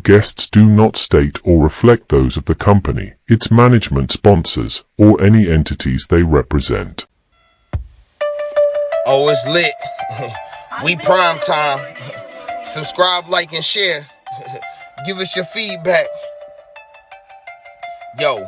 guests do not state or reflect those of the company, its management, sponsors, or any entities they represent. Oh, it's lit. We prime time. Subscribe, like, and share. Give us your feedback. Yo,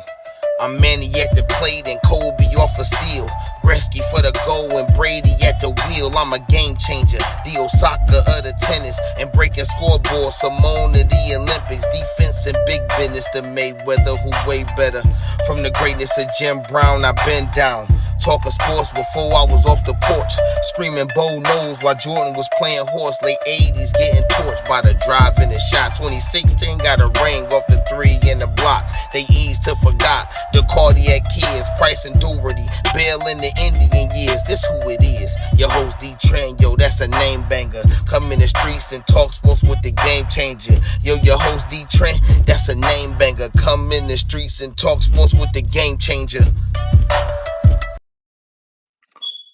I'm Manny at the plate and Kobe off a steal. Gretzky for the goal and Brady at the wheel. I'm a game changer, the Osaka of the tennis. And breaking scoreboard, Simone of the Olympics. Defense and big business, the Mayweather who way better. From the greatness of Jim Brown, I've been down. Talking sports before I was off the porch. Screaming Bo knows while Jordan was playing horse. Late 80s getting torched by the drive and the shot. 2016 got a ring off the three in the block. They eased to forgot the cardiac kids. Price and Doherty, Bell in the Indian years. This who it is. Your host Dee Trynt, yo, that's a name banger. Come in the streets and talk sports with the game changer. Yo, your host Dee Trynt, that's a name banger. Come in the streets and talk sports with the game changer.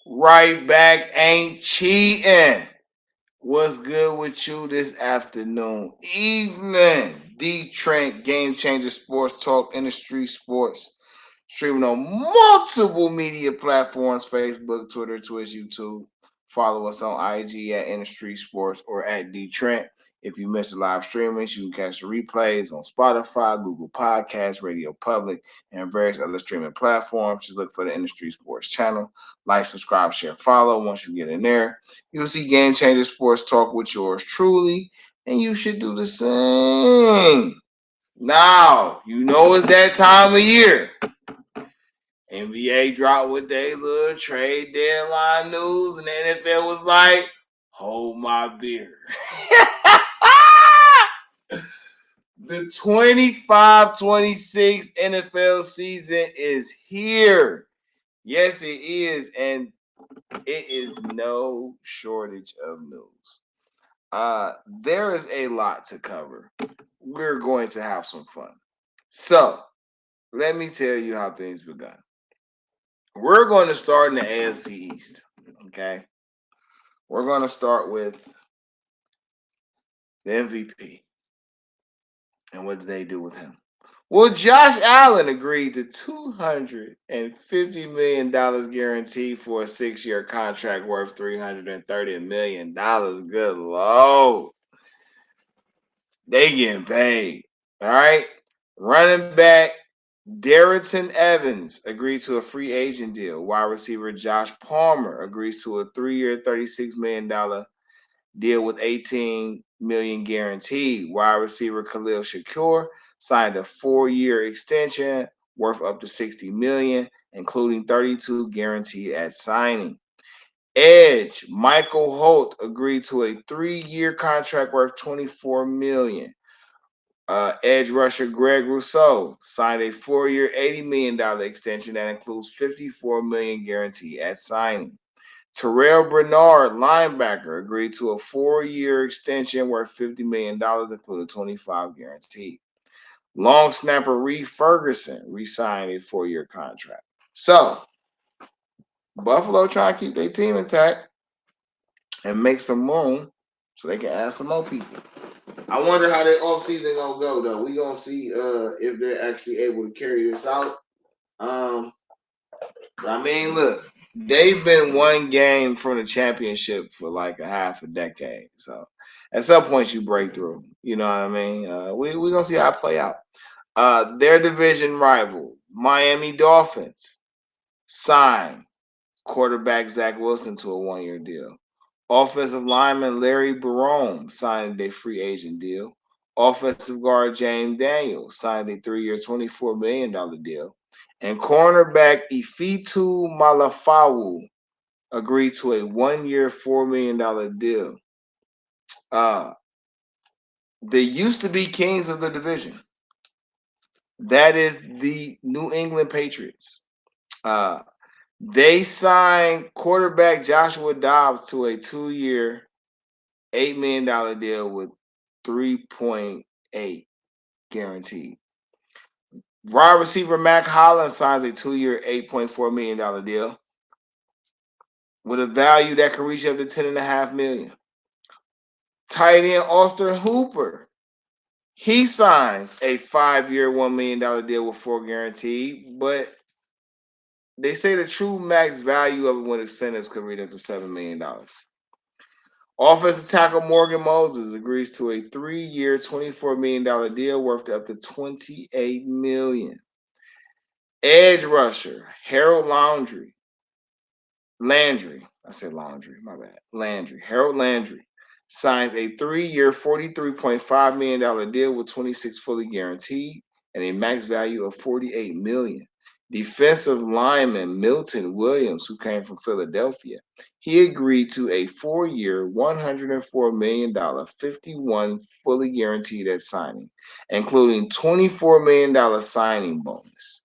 Right back, ain't cheating. What's good with you this afternoon, evening? Dee Trynt, Game Changer Sports Talk, Industry Sports, streaming on multiple media platforms: Facebook, Twitter, Twitch, YouTube. Follow us on IG at Industry Sports or at Dee Trynt. If you missed the live streamings, you can catch the replays on Spotify, Google Podcasts, Radio Public, and various other streaming platforms. Just look for the Industry Sports channel. Like, subscribe, share, follow. Once you get in there, you'll see Game Changer Sports Talk with yours truly, and you should do the same. Now, you know it's that time of year. NBA dropped with their little trade deadline news, and the NFL was like, hold my beer. The 25-26 NFL season is here. Yes, it is, and it is no shortage of news. There is a lot to cover. We're going to have some fun. So, let me tell you how things begun. We're going to start in the AFC East, okay? We're going to start with the MVP. And what did they do with him? Well, Josh Allen agreed to $250 million guaranteed for a 6-year contract worth $330 million. Good Lord. They getting paid. All right? Running back Darrynton Evans agreed to a free agent deal. Wide receiver Josh Palmer agrees to a 3-year, $36 million deal with $18 million guaranteed. Wide receiver Khalil Shakur signed a 4-year extension worth up to $60 million, including $32 guaranteed at signing. Edge Michael Holt agreed to a 3-year contract worth $24 million. Edge rusher Greg Rousseau signed a 4-year, $80 million extension that includes $54 million guaranteed at signing. Terrell Bernard, linebacker, agreed to a 4-year extension worth $50 million, including $25 guaranteed. Long snapper Reed Ferguson re-signed a 4-year contract. So, Buffalo trying to keep their team intact and make some room so they can add some more people. I wonder how their offseason gonna go, though. We gonna see if they're actually able to carry this out. I mean, look, they've been one game from the championship for like a half a decade. So at some point you break through. You know what I mean? We gonna see how it play out. Their division rival, Miami Dolphins, signed quarterback Zach Wilson to a 1-year deal. Offensive lineman Larry Barone signed a free agent deal. Offensive guard James Daniels signed a 3-year, $24 million deal. And cornerback Ifitu Malafawu agreed to a 1-year, $4 million deal. They used to be kings of the division. That is the New England Patriots. They signed quarterback Joshua Dobbs to a 2-year, $8 million deal with 3.8 guaranteed. Wide receiver Mac Hollins signs a 2-year, $8.4 million deal with a value that could reach up to $10.5 million. Tight end Austin Hooper He signs a 5-year, $1 million deal with 4 guaranteed, but they say the true max value of it when incentives could reach up to $7 million. Offensive tackle Morgan Moses agrees to a 3-year, $24 million deal worth up to $28 million. Edge rusher Harold Landry. I said Laundry, my bad. Harold Landry signs a 3-year, $43.5 million deal with 26 fully guaranteed and a max value of $48 million. Defensive lineman Milton Williams, who came from Philadelphia, he agreed to a 4-year, $104 million, 51 fully guaranteed at signing, including $24 million signing bonus.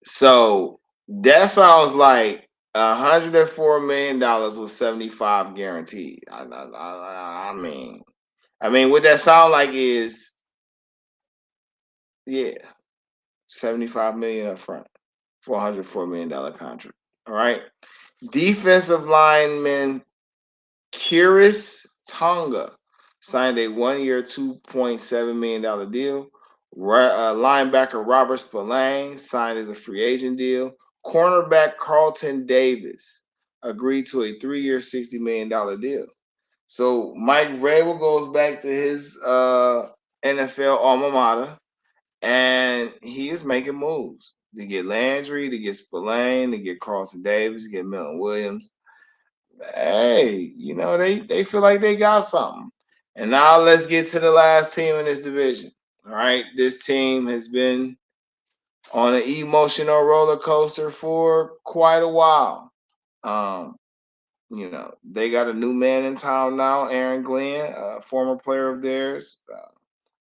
So that sounds like $104 million with 75 guaranteed. I mean, what that sound like is, yeah, 75 million up front for $104 million contract. All right. Defensive lineman Kiris Tonga signed a 1-year, $2.7 million deal. Linebacker Robert Spillane signed as a free agent deal. Cornerback Carlton Davis agreed to a 3-year, $60 million deal. So Mike Vrabel goes back to his NFL alma mater, and he is making moves to get Landry, to get Spillane, to get Carlton Davis, to get Milton Williams. Hey, they feel like they got something. And now let's get to the last team in this division. All right, this team has been on an emotional roller coaster for quite a while. They got a new man in town now, Aaron Glenn, a former player of theirs.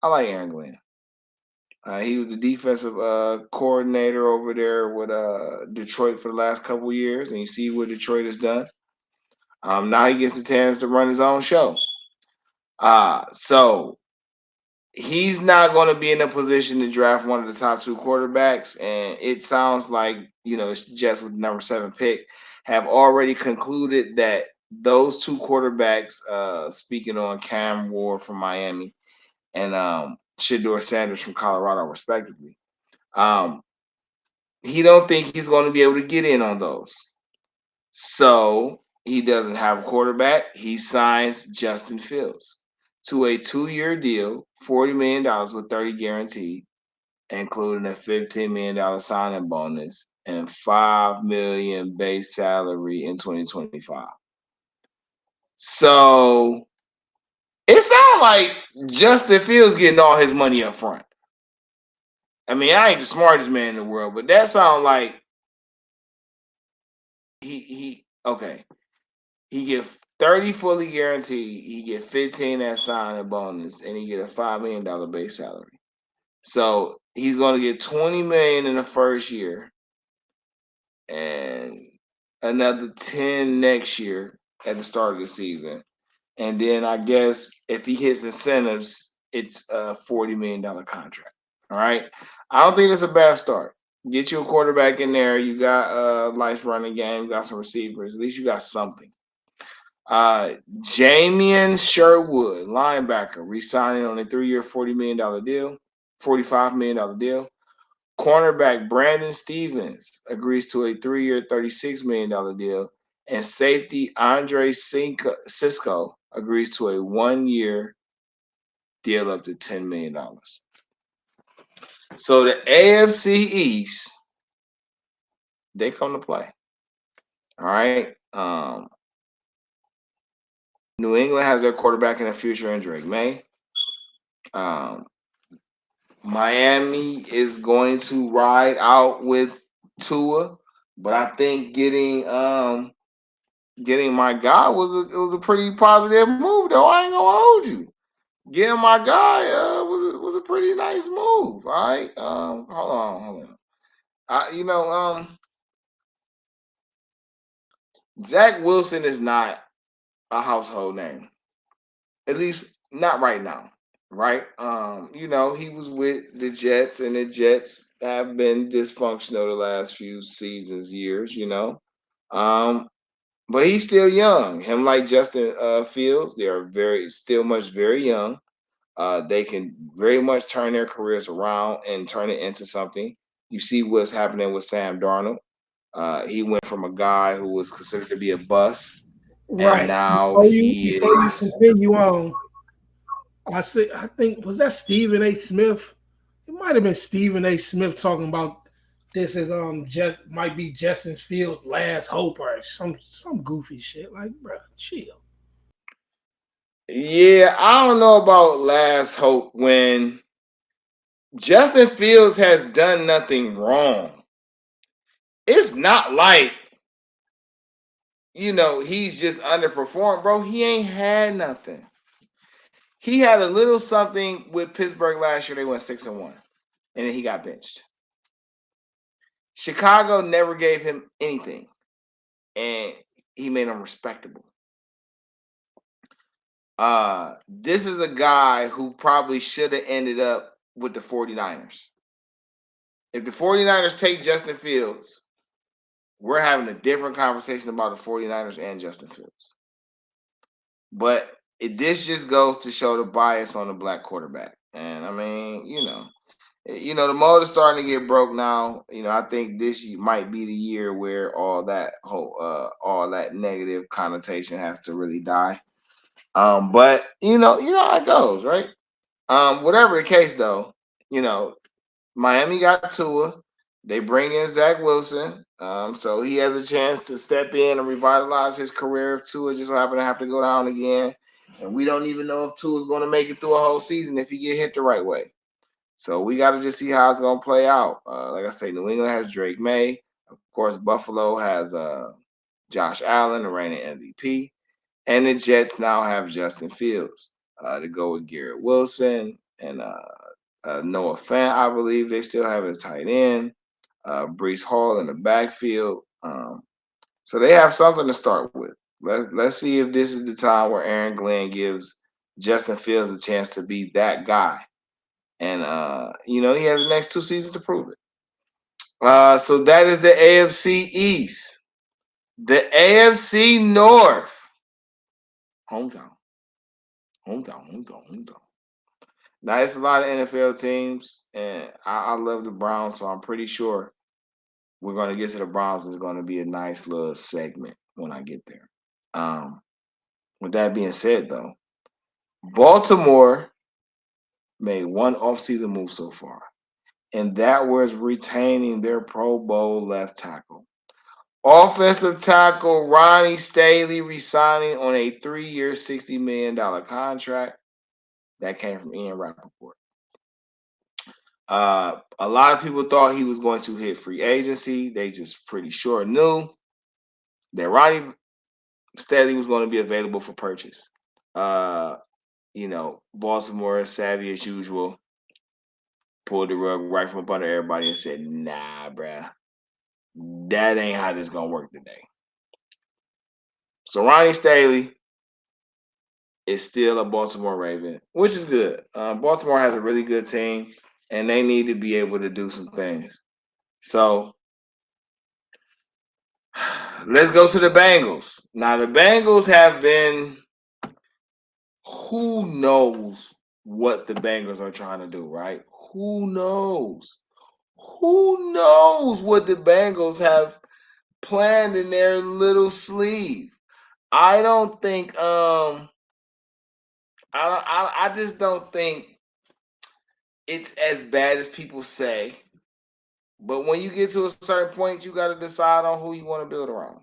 I like Aaron Glenn. He was the defensive coordinator over there with Detroit for the last couple years, and you see what Detroit has done. Now he gets a chance to run his own show. So he's not going to be in a position to draft one of the top 2 quarterbacks, and it sounds like it's just with the number 7 pick have already concluded that those 2 quarterbacks, speaking on Cam Ward from Miami and Shedeur Sanders from Colorado, respectively, he don't think he's going to be able to get in on those. So he doesn't have a quarterback. He signs Justin Fields to a 2-year deal, $40 million with 30 guaranteed, including a $15 million signing bonus and $5 million base salary in 2025. So it sounds like Justin Fields getting all his money up front. I mean, I ain't the smartest man in the world, but that sounds like he okay. He get 30 fully guaranteed. He get 15 as signing bonus, and he get a $5 million base salary. So he's going to get 20 million in the first year, and another 10 next year at the start of the season. And then I guess if he hits incentives, it's a $40 million contract. All right. I don't think it's a bad start. Get you a quarterback in there. You got a nice running game. You got some receivers. At least you got something. Jamian Sherwood, linebacker, re-signing on a 3-year, $40 million deal, $45 million deal. Cornerback Brandon Stevens agrees to a 3-year, $36 million deal. And safety Andre Cisco agrees to a 1-year deal up to $10 million. So the AFC East, they come to play. All right. New England has their quarterback in the future in Drake May. Miami is going to ride out with Tua, but I think getting my guy was a pretty positive move, though. I ain't gonna hold you. Getting my guy was a pretty nice move. All right. Hold on. Zach Wilson is not a household name, at least not right now. Right. He was with the Jets, and the Jets have been dysfunctional the last few seasons, years, but he's still young. Him like Justin Fields, they are very young. They can very much turn their careers around and turn it into something. You see what's happening with Sam Darnold. He went from a guy who was considered to be a bust, and Right. now he Before you is. continue on, I think was that Stephen A. Smith? It might have been Stephen A. Smith talking about this is just might be Justin Fields' last hope or some goofy shit. Like, bro, chill. Yeah, I don't know about last hope when Justin Fields has done nothing wrong. It's not like, he's just underperformed, bro. He ain't had nothing. He had a little something with Pittsburgh last year. They went 6-1, and then he got benched. Chicago never gave him anything, and he made him respectable. This is a guy who probably should have ended up with the 49ers. If the 49ers take Justin Fields, we're having a different conversation about the 49ers and Justin Fields. But this just goes to show the bias on the black quarterback. And I mean, the mold is starting to get broke now. I think this might be the year where all that negative connotation has to really die. But how it goes, right? Whatever the case, though, Miami got Tua. They bring in Zach Wilson, so he has a chance to step in and revitalize his career. If Tua just happen to have to go down again, and we don't even know if Tua is going to make it through a whole season if he get hit the right way. So we got to just see how it's going to play out. Like I say, New England has Drake May. Of course, Buffalo has Josh Allen, the reigning MVP. And the Jets now have Justin Fields to go with Garrett Wilson and Noah Fant, I believe they still have a tight end. Brees Hall in the backfield. So they have something to start with. Let's see if this is the time where Aaron Glenn gives Justin Fields a chance to be that guy. And he has the next 2 seasons to prove it. So that is the AFC East. The AFC North. Hometown. Now, it's a lot of NFL teams, and I love the Browns, so I'm pretty sure we're going to get to the Browns. It's going to be a nice little segment when I get there. With that being said, though, Baltimore made one offseason move so far, and that was retaining their Pro Bowl left tackle. Offensive tackle Ronnie Staley resigning on a 3-year, $60 million contract. That came from Ian Rappaport. A lot of people thought he was going to hit free agency. They just pretty sure knew that Ronnie Staley was going to be available for purchase. Baltimore, savvy as usual, pulled the rug right from up under everybody and said, nah, bruh, that ain't how this going to work today. So Ronnie Staley is still a Baltimore Raven, which is good. Baltimore has a really good team, and they need to be able to do some things. So let's go to the Bengals. Now, the Bengals have been, who knows what the Bengals are trying to do, right? Who knows? Who knows what the Bengals have planned in their little sleeve? I don't think, I just don't think it's as bad as people say. But when you get to a certain point, you got to decide on who you want to build around.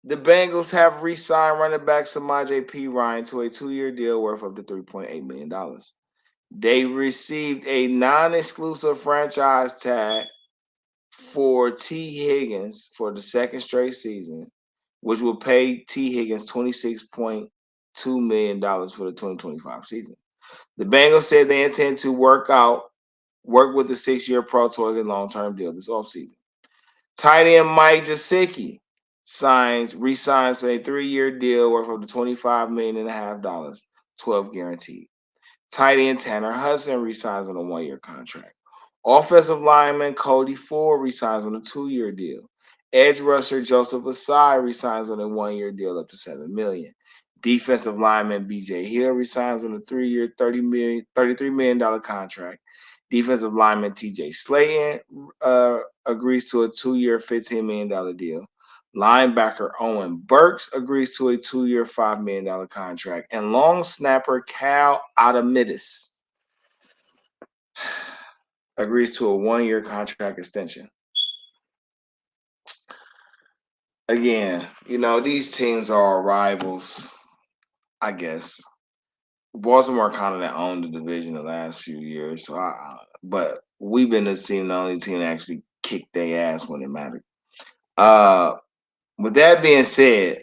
The Bengals have re-signed running back Samaje P. Ryan to a 2-year deal worth up to $3.8 million. They received a non-exclusive franchise tag for T. Higgins for the second straight season, which will pay T. Higgins $26.2 million for the 2025 season. The Bengals said they intend to work with the 6-year pro towards a long-term deal this offseason. Tight end Mike Gesicki re-signs a 3-year deal worth up to $25.5 million, 12 guaranteed. Tight end Tanner Hudson re-signs on a 1-year contract. Offensive lineman Cody Ford re-signs on a 2-year deal. Edge rusher Joseph Asai resigns on a 1-year deal up to $7 million. Defensive lineman B.J. Hill resigns on a 3-year, $33 million contract. Defensive lineman T.J. Slayton agrees to a 2-year, $15 million deal. Linebacker Owen Burks agrees to a 2-year, $5 million contract. And long snapper Cal Adamidis agrees to a 1-year contract extension. Again, these teams are rivals, I guess. Baltimore kind of owned the division the last few years, but we've been the only team that actually kicked their ass when it mattered. With that being said,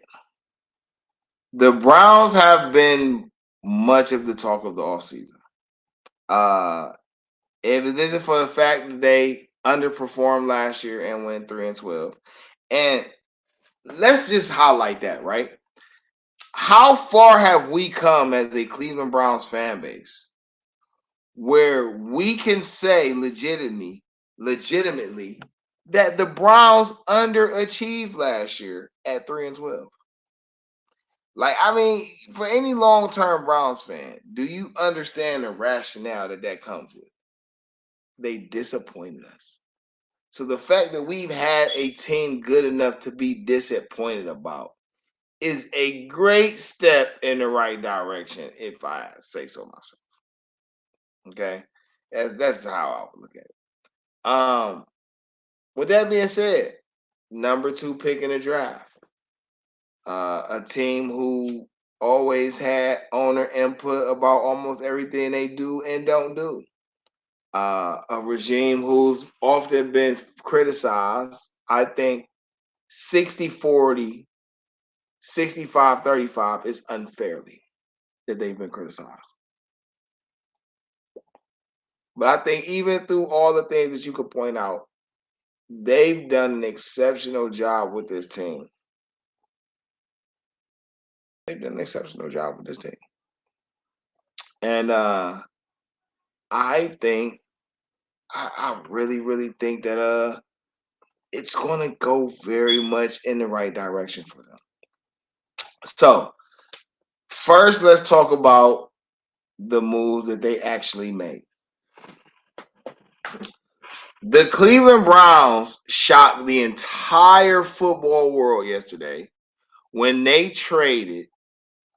the Browns have been much of the talk of the offseason. If it isn't for the fact that they underperformed last year and went 3-12, and let's just highlight that, right? How far have we come as a Cleveland Browns fan base where we can say legitimately that the Browns underachieved last year at 3-12? Like, I mean, for any long-term Browns fan, do you understand the rationale that comes with? They disappointed us. So the fact that we've had a team good enough to be disappointed about is a great step in the right direction, if I say so myself. Okay? That's how I would look at it. With that being said, number 2 pick in the draft. A team who always had owner input about almost everything they do and don't do. A regime who's often been criticized, I think 60-40, 65-35 is unfairly that they've been criticized. But I think even through all the things that you could point out, they've done an exceptional job with this team. They've done an exceptional job with this team. And I think, I really, really think that it's going to go very much in the right direction for them. So, first, let's talk about the moves that they actually made. The Cleveland Browns shocked the entire football world yesterday when they traded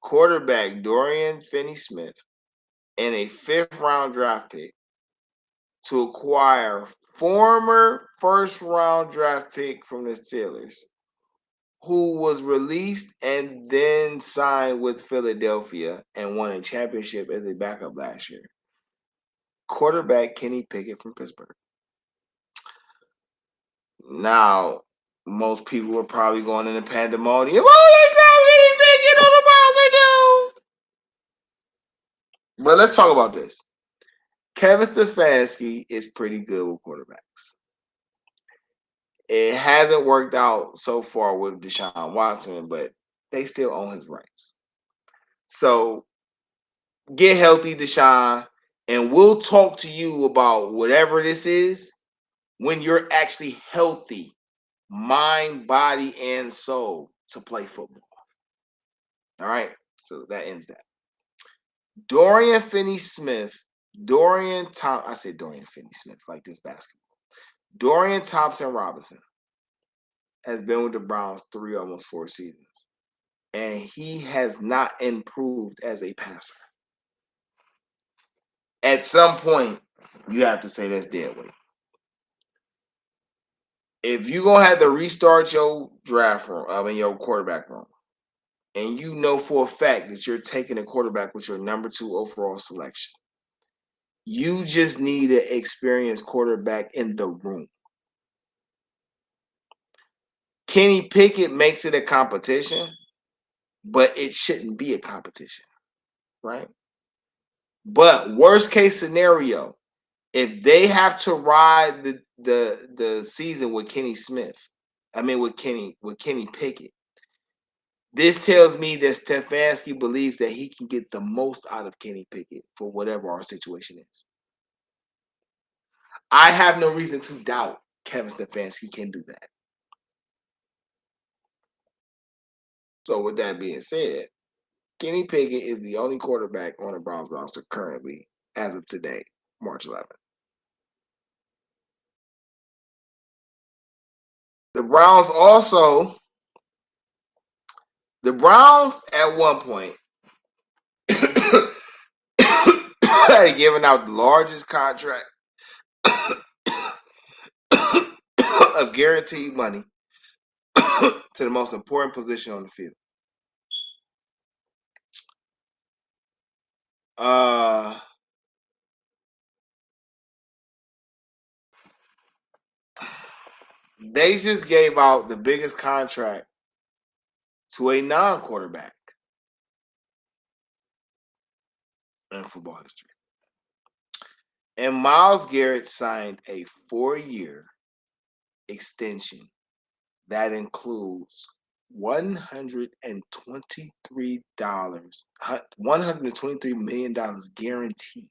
quarterback Dorian Finney-Smith and a 5th-round draft pick to acquire former 1st-round draft pick from the Steelers, who was released and then signed with Philadelphia and won a championship as a backup last year. Quarterback Kenny Pickett from Pittsburgh. Now, most people are probably going into pandemonium. Oh, they got Kenny Pickett on the Browns, they do. But let's talk about this. Kevin Stefanski is pretty good with quarterbacks. It hasn't worked out so far with Deshaun Watson, but they still own his rights. So get healthy, Deshaun, and we'll talk to you about whatever this is when you're actually healthy, mind, body, and soul to play football. All right? So that ends that. Dorian Finney-Smith, I said Dorian Finney-Smith, like this basketball. Dorian Thompson-Robinson has been with the Browns 3, almost 4 seasons, and he has not improved as a passer. At some point, you have to say that's dead weight. If you're going to have to restart your draft room, your quarterback room, and you know for a fact that you're taking a quarterback with your number 2 overall selection, you just need an experienced quarterback in the room. Kenny Pickett makes it a competition, but it shouldn't be a competition, right? But worst case scenario, if they have to ride the season with Kenny Pickett, this tells me that Stefanski believes that he can get the most out of Kenny Pickett for whatever our situation is. I have no reason to doubt Kevin Stefanski can do that. So with that being said, Kenny Pickett is the only quarterback on the Browns roster currently as of today, March 11th. The Browns at one point had given out the largest contract of guaranteed money to the most important position on the field. They just gave out the biggest contract to a non-quarterback in football history. And Myles Garrett signed a 4-year extension that includes $123 million guaranteed,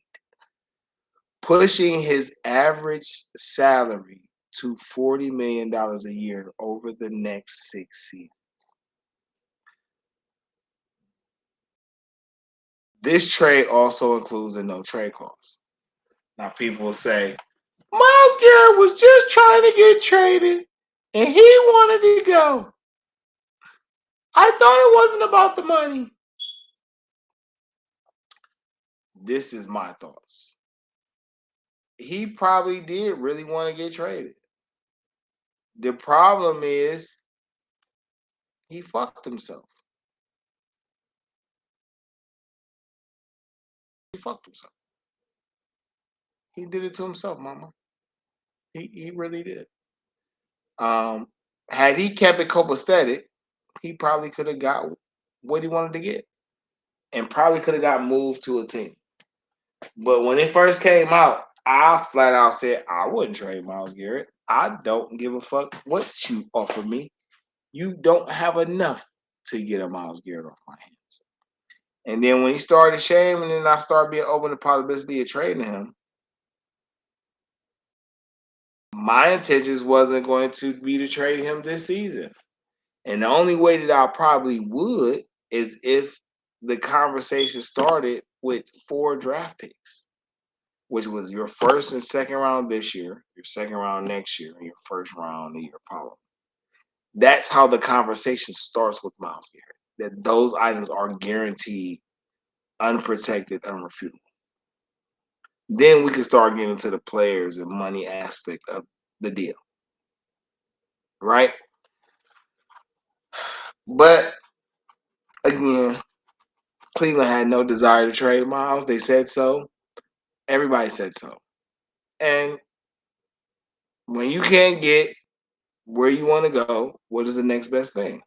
pushing his average salary to $40 million a year over the next 6 seasons. This trade also includes a no-trade clause. Now, people will say, Myles Garrett was just trying to get traded, and he wanted to go. I thought it wasn't about the money. This is my thoughts. He probably did really want to get traded. The problem is he fucked himself. He fucked himself. He did it to himself, mama. He really did. Had he kept it copacetic, he probably could have got what he wanted to get and probably could have got moved to a team. But when it first came out, I flat out said I wouldn't trade Myles Garrett. I don't give a fuck what you offer me. You don't have enough to get a Myles Garrett off my hands. And then when he started shaming and I started being open to the possibility of trading him, my intentions wasn't going to be to trade him this season. And the only way that I probably would is if the conversation started with 4 draft picks, which was your first and second round this year, your second round next year, and your first round the year following. That's how the conversation starts with Myles Garrett, that those items are guaranteed, unprotected, unrefutable. Then we can start getting into the players and money aspect of the deal. Right? But again, Cleveland had no desire to trade Myles. They said so. Everybody said so. And when you can't get where you want to go, what is the next best thing?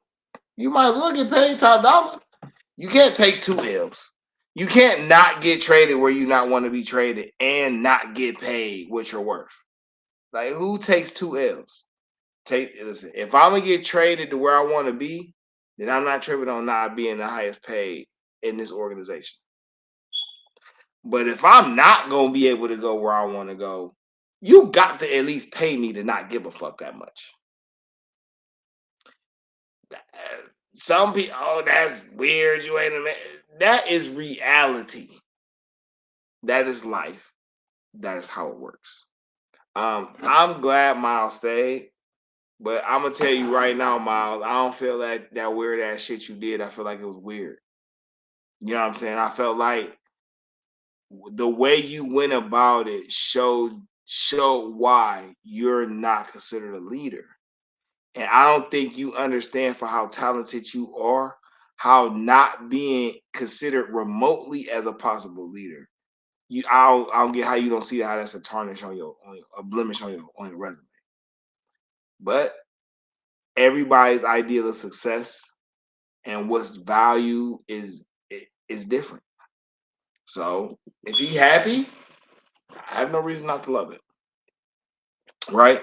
You might as well get paid top dollar. You can't take 2 L's. You can't not get traded where you not want to be traded and not get paid what you're worth. Like, who takes 2 L's? Listen, if I'm gonna get traded to where I want to be, then I'm not tripping on not being the highest paid in this organization. But if I'm not gonna be able to go where I want to go, you got to at least pay me to not give a fuck that much. Some people, oh, that's weird. You ain't a man. That is reality. That is life. That is how it works. I'm glad Miles stayed, but I'm gonna tell you right now, Miles, I don't feel like that weird ass shit you did. I feel like it was weird. You know what I'm saying? I felt like the way you went about it showed why you're not considered a leader. And I don't think you understand for how talented you are, how not being considered remotely as a possible leader. I don't get how you don't see how that's a tarnish on a blemish on your resume. But everybody's ideal of success and what's value is different. So if he's happy, I have no reason not to love it. Right?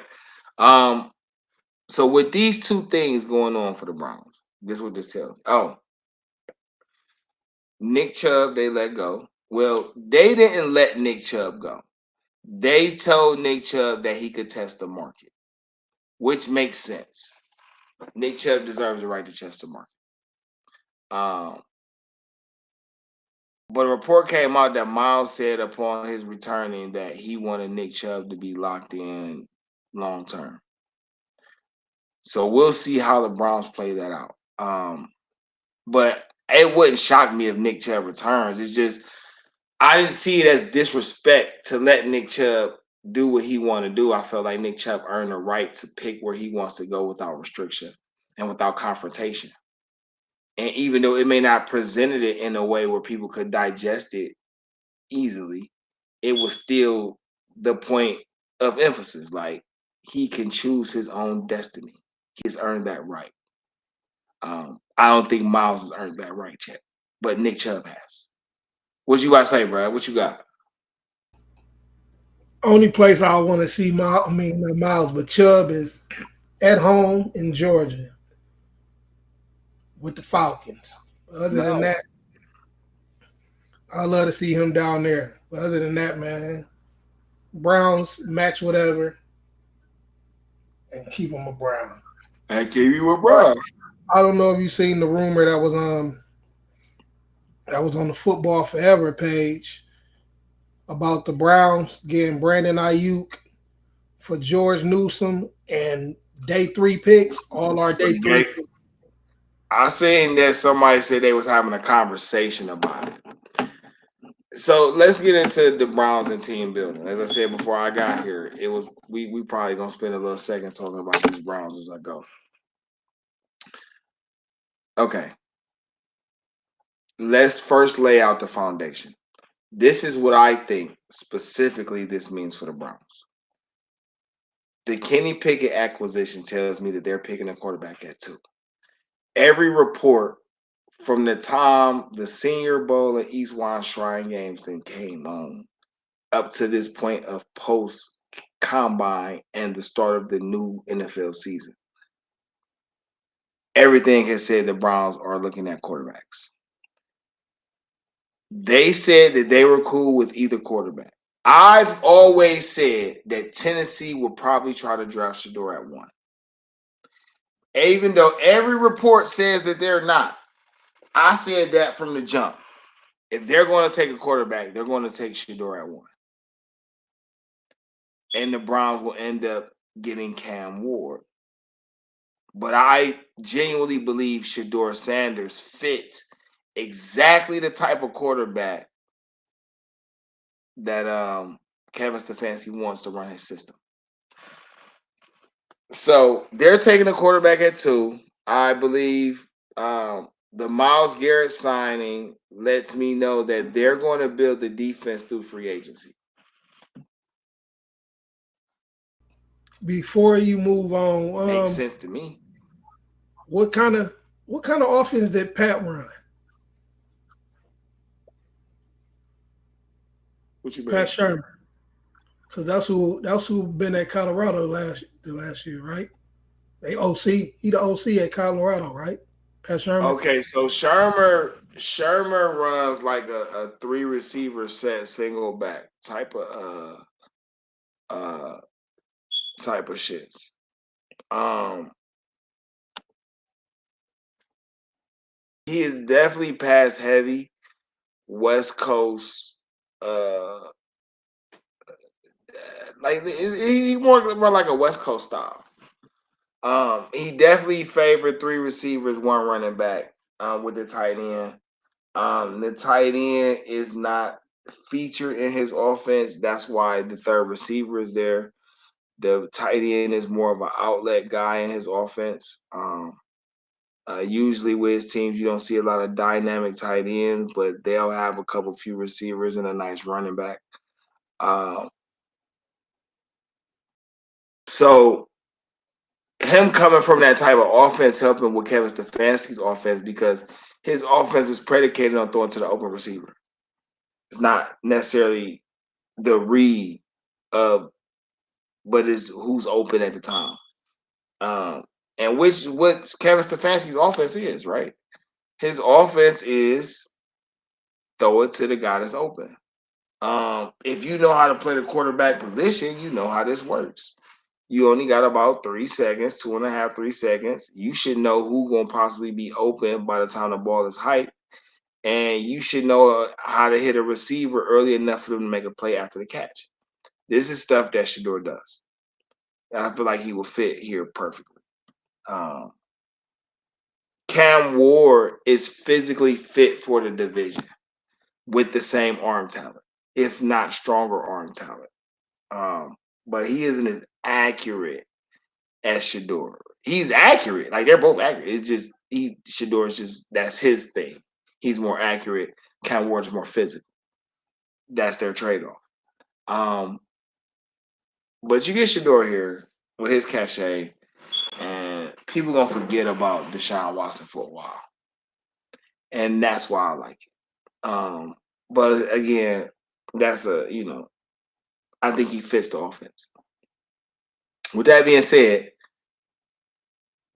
So with these 2 things going on for the Browns, this is what this tells me. Oh, Nick Chubb, they let go. Well, they didn't let Nick Chubb go. They told Nick Chubb that he could test the market, which makes sense. Nick Chubb deserves the right to test the market. Um, but a report came out that Miles said upon his returning that he wanted Nick Chubb to be locked in long term. So we'll see how the Browns play that out. But it wouldn't shock me if Nick Chubb returns. It's just I didn't see it as disrespect to let Nick Chubb do what he want to do. I felt like Nick Chubb earned the right to pick where he wants to go without restriction and without confrontation. And even though it may not presented it in a way where people could digest it easily, it was still the point of emphasis. Like he can choose his own destiny. He's earned that right. I don't think Miles has earned that right yet, but Nick Chubb has. What you got to say, Brad? What you got? Only place I want to see not Miles, but Chubb is at home in Georgia with the Falcons. Other than No. that, I love to see him down there. But other than that, man, Browns match whatever and keep him a Brown. I gave you a Brad. I don't know if you've seen the rumor that was on the Football Forever page about the Browns getting Brandon Ayuk for George Newsom and day 3 picks, all our day 3 picks. I seen that somebody said they was having a conversation about it. So let's get into the Browns and team building. As I said before I got here, it was we probably gonna spend a little second talking about these Browns as I go. Okay. Let's first lay out the foundation. This is what I think specifically this means for the Browns. The Kenny Pickett acquisition tells me that they're picking a quarterback at 2. Every report from the time the Senior Bowl and East Wine Shrine games then came on up to this point of post combine and the start of the new NFL season, everything has said the Browns are looking at quarterbacks. They said that they were cool with either quarterback. I've always said that Tennessee will probably try to draft Shador at 1. Even though every report says that they're not. I said that from the jump. If they're going to take a quarterback, they're going to take Shador at 1. And the Browns will end up getting Cam Ward. But I genuinely believe Shador Sanders fits exactly the type of quarterback that Kevin Stefanski wants to run his system. So they're taking a quarterback at 2. I believe the Myles Garrett signing lets me know that they're going to build the defense through free agency. Before you move on, Makes sense to me. what kind of offense did Pat run? What you mean? Pat Sherman. Because that's who been at Colorado the last year, right? They OC. He the OC at Colorado, right? Pat Sherman. Okay, so Shermer runs like a 3 receiver set single back type of shits. He is definitely pass heavy, West Coast. Like he more like a West Coast style. He definitely favored 3 receivers, 1 running back. With the tight end. The tight end is not featured in his offense. That's why the 3rd receiver is there. The tight end is more of an outlet guy in his offense. Usually with his teams, you don't see a lot of dynamic tight ends, but they'll have a couple few receivers and a nice running back. So him coming from that type of offense helping with Kevin Stefanski's offense because his offense is predicated on throwing to the open receiver. It's not necessarily the read of, but it's who's open at the time. And what Kevin Stefanski's offense is, right? His offense is throw it to the guy that's open. If you know how to play the quarterback position, you know how this works. You only got about 3 seconds, 2.5, 3 seconds. You should know who's going to possibly be open by the time the ball is hyped. And you should know how to hit a receiver early enough for them to make a play after the catch. This is stuff that Shador does. I feel like he will fit here perfectly. Cam Ward is physically fit for the division with the same arm talent, if not stronger arm talent. But he isn't as accurate as Shador. He's accurate. Like, they're both accurate. It's just Shador's just, that's his thing. He's more accurate. Cam Ward's more physical. That's their trade-off. But you get Shador here with his cachet, and people gonna forget about Deshaun Watson for a while. And that's why I like it. But again, that's I think he fits the offense. With that being said,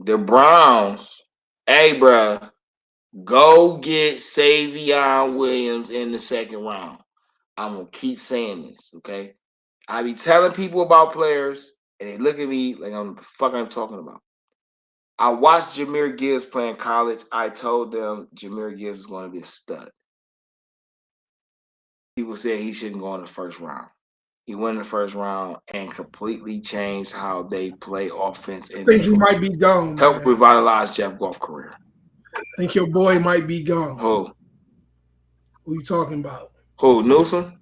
the Browns, hey, bruh, go get Savion Williams in the second round. I'm going to keep saying this, okay? I be telling people about players, and they look at me like I'm the fuck I'm talking about. I watched Jahmyr Gibbs play in college. I told them Jahmyr Gibbs is going to be a stud. People said he shouldn't go in the first round. He went in the first round and completely changed how they play offense in I think he Detroit. might be gone. Helped revitalize Jeff Goff's career. I think your boy might be gone. Who? Who you talking about? Who? Newsom?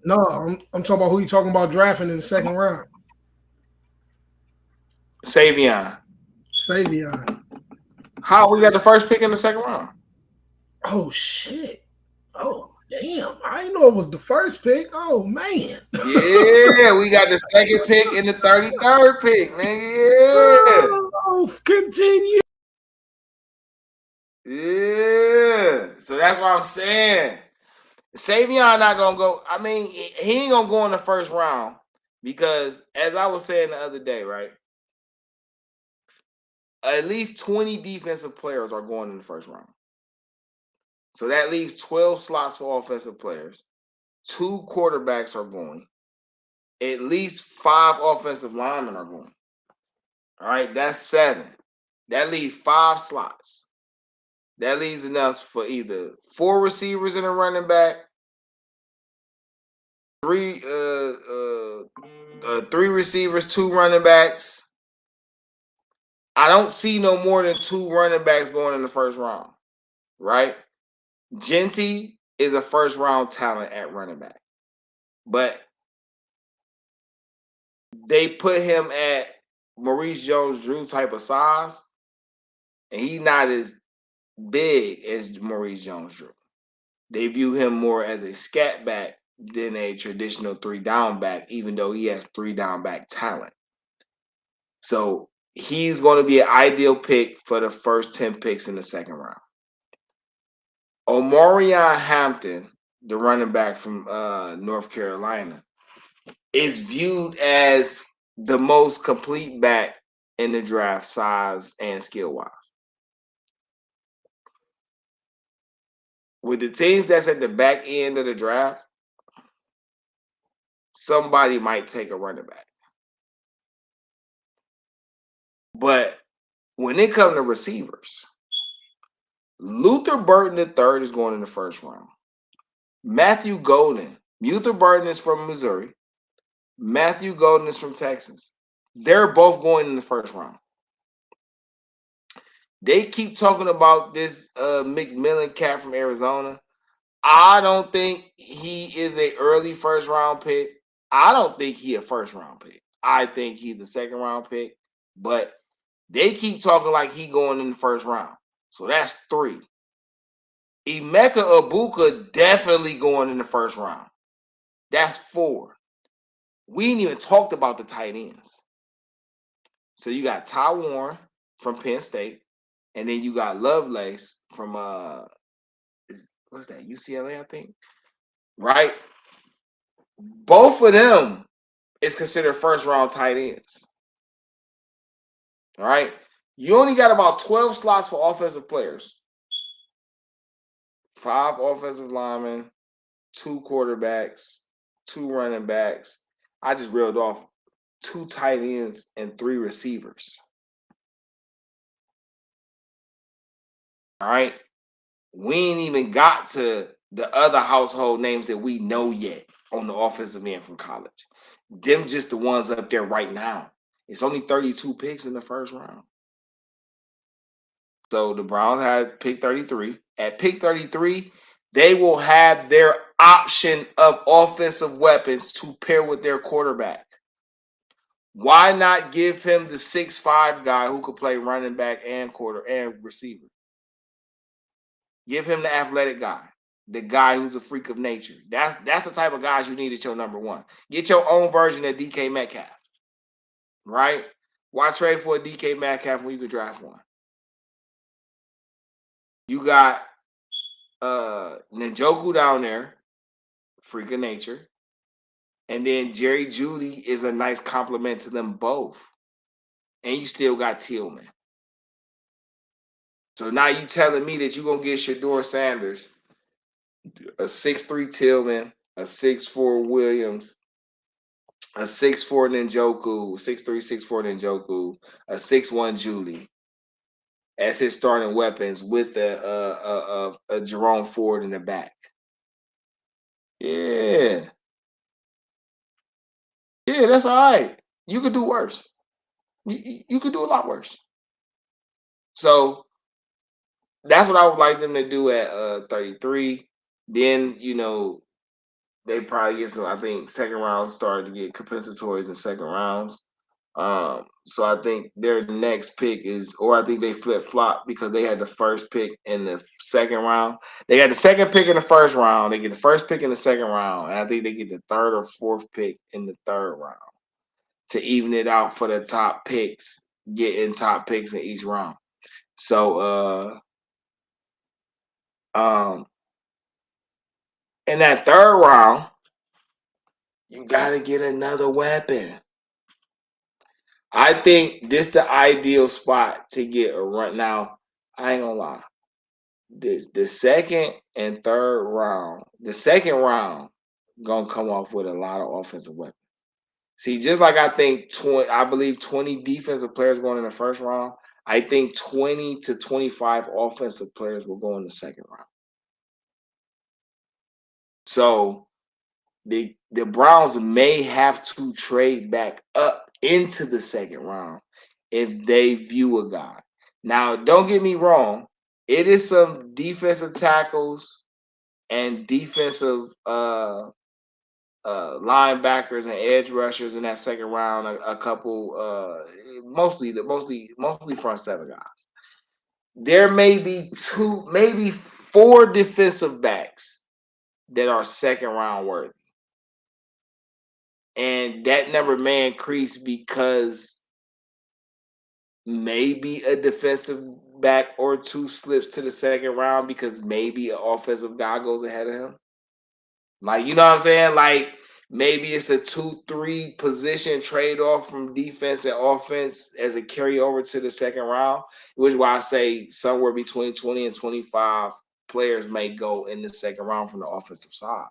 No, I'm talking about who you talking about drafting in the second round. Savion. How we got the first pick in the second round? Oh shit! Oh damn! I didn't know it was the first pick. Oh man! Yeah, we got the second pick and the 33rd pick, nigga. Yeah. Oh, continue. Yeah. So that's what I'm saying. Savion not gonna go. I mean, he ain't gonna go in the first round because, as I was saying the other day, right? At least 20 defensive players are going in the first round. So that leaves 12 slots for offensive players. 2 quarterbacks are going. At least 5 offensive linemen are going. All right, that's 7. That leaves 5 slots. That leaves enough for either 4 receivers and a running back, 3 receivers, 2 running backs. I don't see no more than 2 running backs going in the first round, right? Genty is a first round talent at running back, but they put him at Maurice Jones-Drew type of size, and he's not as big as Maurice Jones-Drew. They view him more as a scat back than a traditional 3-down back, even though he has 3-down back talent. So he's going to be an ideal pick for the first 10 picks in the second round. Omarion Hampton, the running back from North Carolina, is viewed as the most complete back in the draft, size and skill-wise. With the teams that's at the back end of the draft, somebody might take a running back. But when it comes to receivers, Luther Burton III is going in the first round. Matthew Golden. Luther Burton is from Missouri. Matthew Golden is from Texas. They're both going in the first round. They keep talking about this McMillan cat from Arizona. I don't think he is an early first round pick. I don't think he a first round pick. I think he's a second round pick. But they keep talking like he going in the first round. So that's 3. Emeka Ibuka definitely going in the first round. That's 4. We ain't even talked about the tight ends. So you got Ty Warren from Penn State, and then you got Lovelace from what's that, UCLA, I think. Right? Both of them is considered first round tight ends. All right. You only got about 12 slots for offensive players. 5 offensive linemen, 2 quarterbacks, 2 running backs. I just reeled off 2 tight ends, and 3 receivers. All right. We ain't even got to the other household names that we know yet on the offensive end from college. Them just the ones up there right now. It's only 32 picks in the first round. So the Browns had pick 33. At pick 33, they will have their option of offensive weapons to pair with their quarterback. Why not give him the 6'5" guy who could play running back and quarter and receiver? Give him the athletic guy, the guy who's a freak of nature. That's the type of guys you need at your number one. Get your own version of DK Metcalf, right? Why trade for a DK Metcalf when you could draft one? You got Njoku down there, freak of nature. And then Jerry Jeudy is a nice compliment to them both. And you still got Tillman. So now you telling me that you're going to get Shador Sanders, a 6'3" Tillman, a 6'4" Williams, a 6'4" Njoku, 6'3", 6'4" Njoku, a 6'1" Jeudy as his starting weapons with a Jerome Ford in the back. Yeah. Yeah, that's all right. You could do worse. You could do a lot worse. So that's what I would like them to do at 33. Then, they probably get some, I think, second round started to get compensatories in second rounds. So I think their next pick is, or I think they flip-flop because they had the first pick in the second round. They had the second pick in the first round. They get the first pick in the second round. And I think they get the third or fourth pick in the third round to even it out for the top picks, getting top picks in each round. So, in that third round, you got to get another weapon. I think this the ideal spot to get a run. Now, I ain't gonna lie. The second and third round, the second round gonna come off with a lot of offensive weapons. See, just like I think I believe 20 defensive players going in the first round. I think 20 to 25 offensive players will go in the second round. So the Browns may have to trade back up into the second round if they view a guy. Now, don't get me wrong. It is some defensive tackles and defensive linebackers and edge rushers in that second round. A couple, mostly front seven guys. There may be 2, maybe 4 defensive backs that are second round worthy. And that number may increase because maybe a defensive back or 2 slips to the second round because maybe an offensive guy goes ahead of him. Like, you know what I'm saying? Like, maybe it's a 2-3 position trade-off from defense and offense as a carryover to the second round, which is why I say somewhere between 20 and 25 players may go in the second round from the offensive side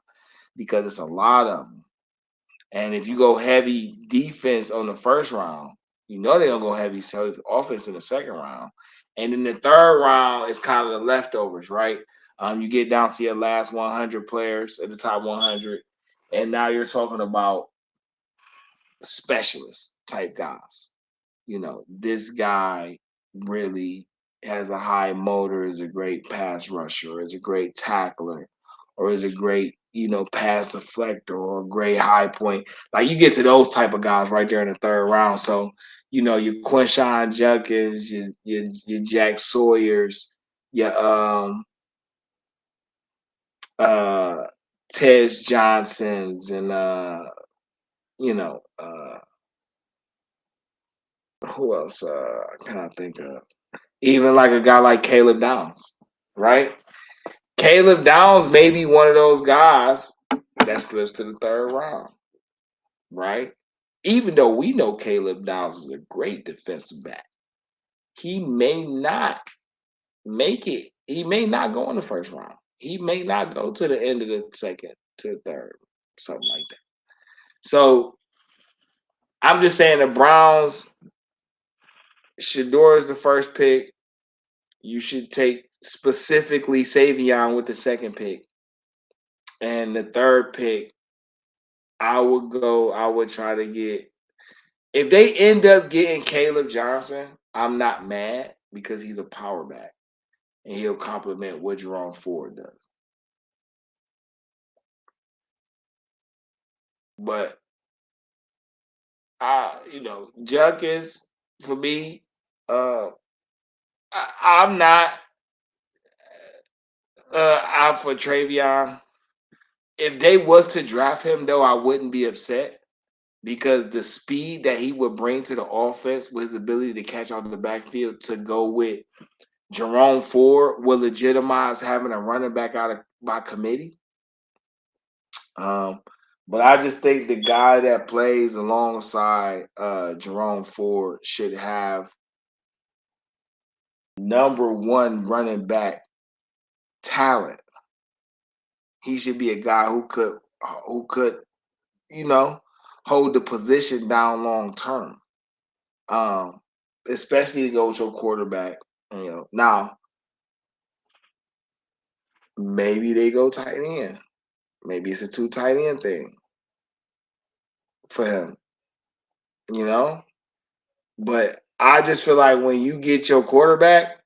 because it's a lot of them. And if you go heavy defense on the first round, they're going to go heavy offense in the second round. And in the third round, it's kind of the leftovers, right? You get down to your last 100 players at the top 100. And now you're talking about specialist type guys. This guy really has a high motor, is a great pass rusher, is a great tackler, or is a great, pass deflector or a great high point. Like, you get to those type of guys right there in the third round. So, your Quinshon Judkins, your Jack Sawyers, your Tej Johnsons, and who else can I think of? Even like a guy like Caleb Downs, right? Caleb Downs may be one of those guys that slips to the third round, right? Even though we know Caleb Downs is a great defensive back, he may not make it. He may not go in the first round. He may not go to the end of the second to the third, something like that. So I'm just saying the Browns, Shador is the first pick. You should take specifically Savion with the second pick. And the third pick, I would try to get, if they end up getting Caleb Johnson, I'm not mad because he's a power back and he'll complement what Jerome Ford does. But Junkins for me, I'm not out for Travion. If they was to draft him, though, I wouldn't be upset because the speed that he would bring to the offense with his ability to catch out of the backfield to go with Jerome Ford will legitimize having a running back out of by committee. But I just think the guy that plays alongside Jerome Ford should have number one running back talent. He should be a guy who could hold the position down long term. Especially to go with your quarterback. Now maybe they go tight end. Maybe it's a 2 tight end thing for him. But I just feel like when you get your quarterback,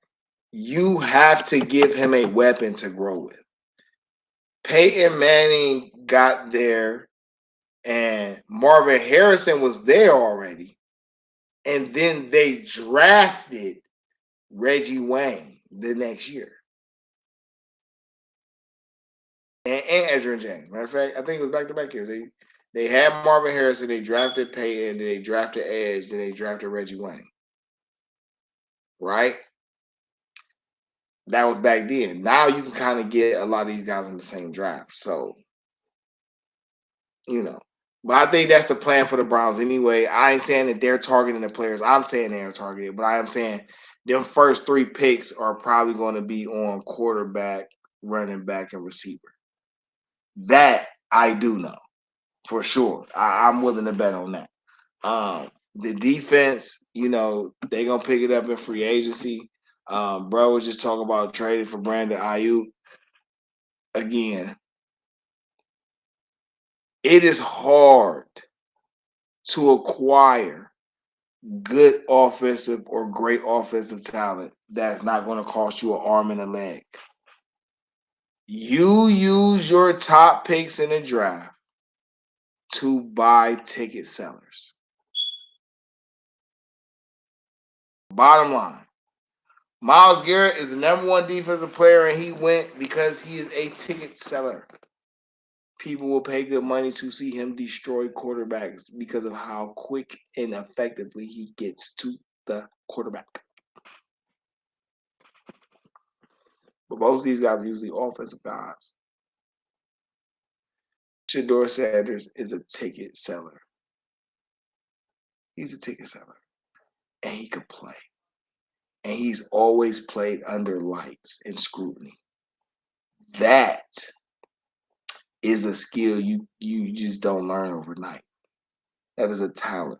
you have to give him a weapon to grow with. Peyton Manning got there and Marvin Harrison was there already. And then they drafted Reggie Wayne the next year. And Adrian James. Matter of fact, I think it was back-to-back years. They had Marvin Harrison, they drafted Peyton, then they drafted Edge, then they drafted Reggie Wayne. Right? That was back then. Now you can kind of get a lot of these guys in the same draft. So, But I think that's the plan for the Browns anyway. I ain't saying that they're targeting the players. I'm saying they're targeted, but I am saying them first 3 picks are probably going to be on quarterback, running back, and receiver. That I do know for sure. I'm willing to bet on that. The defense, they're going to pick it up in free agency. Bro was just talking about trading for Brandon Ayuk. Again, it is hard to acquire good offensive or great offensive talent that's not going to cost you an arm and a leg. You use your top picks in the draft to buy ticket sellers. Bottom line, Myles Garrett is the number 1 defensive player, and he went because he is a ticket seller. People will pay good money to see him destroy quarterbacks because of how quick and effectively he gets to the quarterback. But most of these guys are usually offensive guys. Shador Sanders is a ticket seller. He's a ticket seller. And he could play. And he's always played under lights and scrutiny. That is a skill you just don't learn overnight. That is a talent.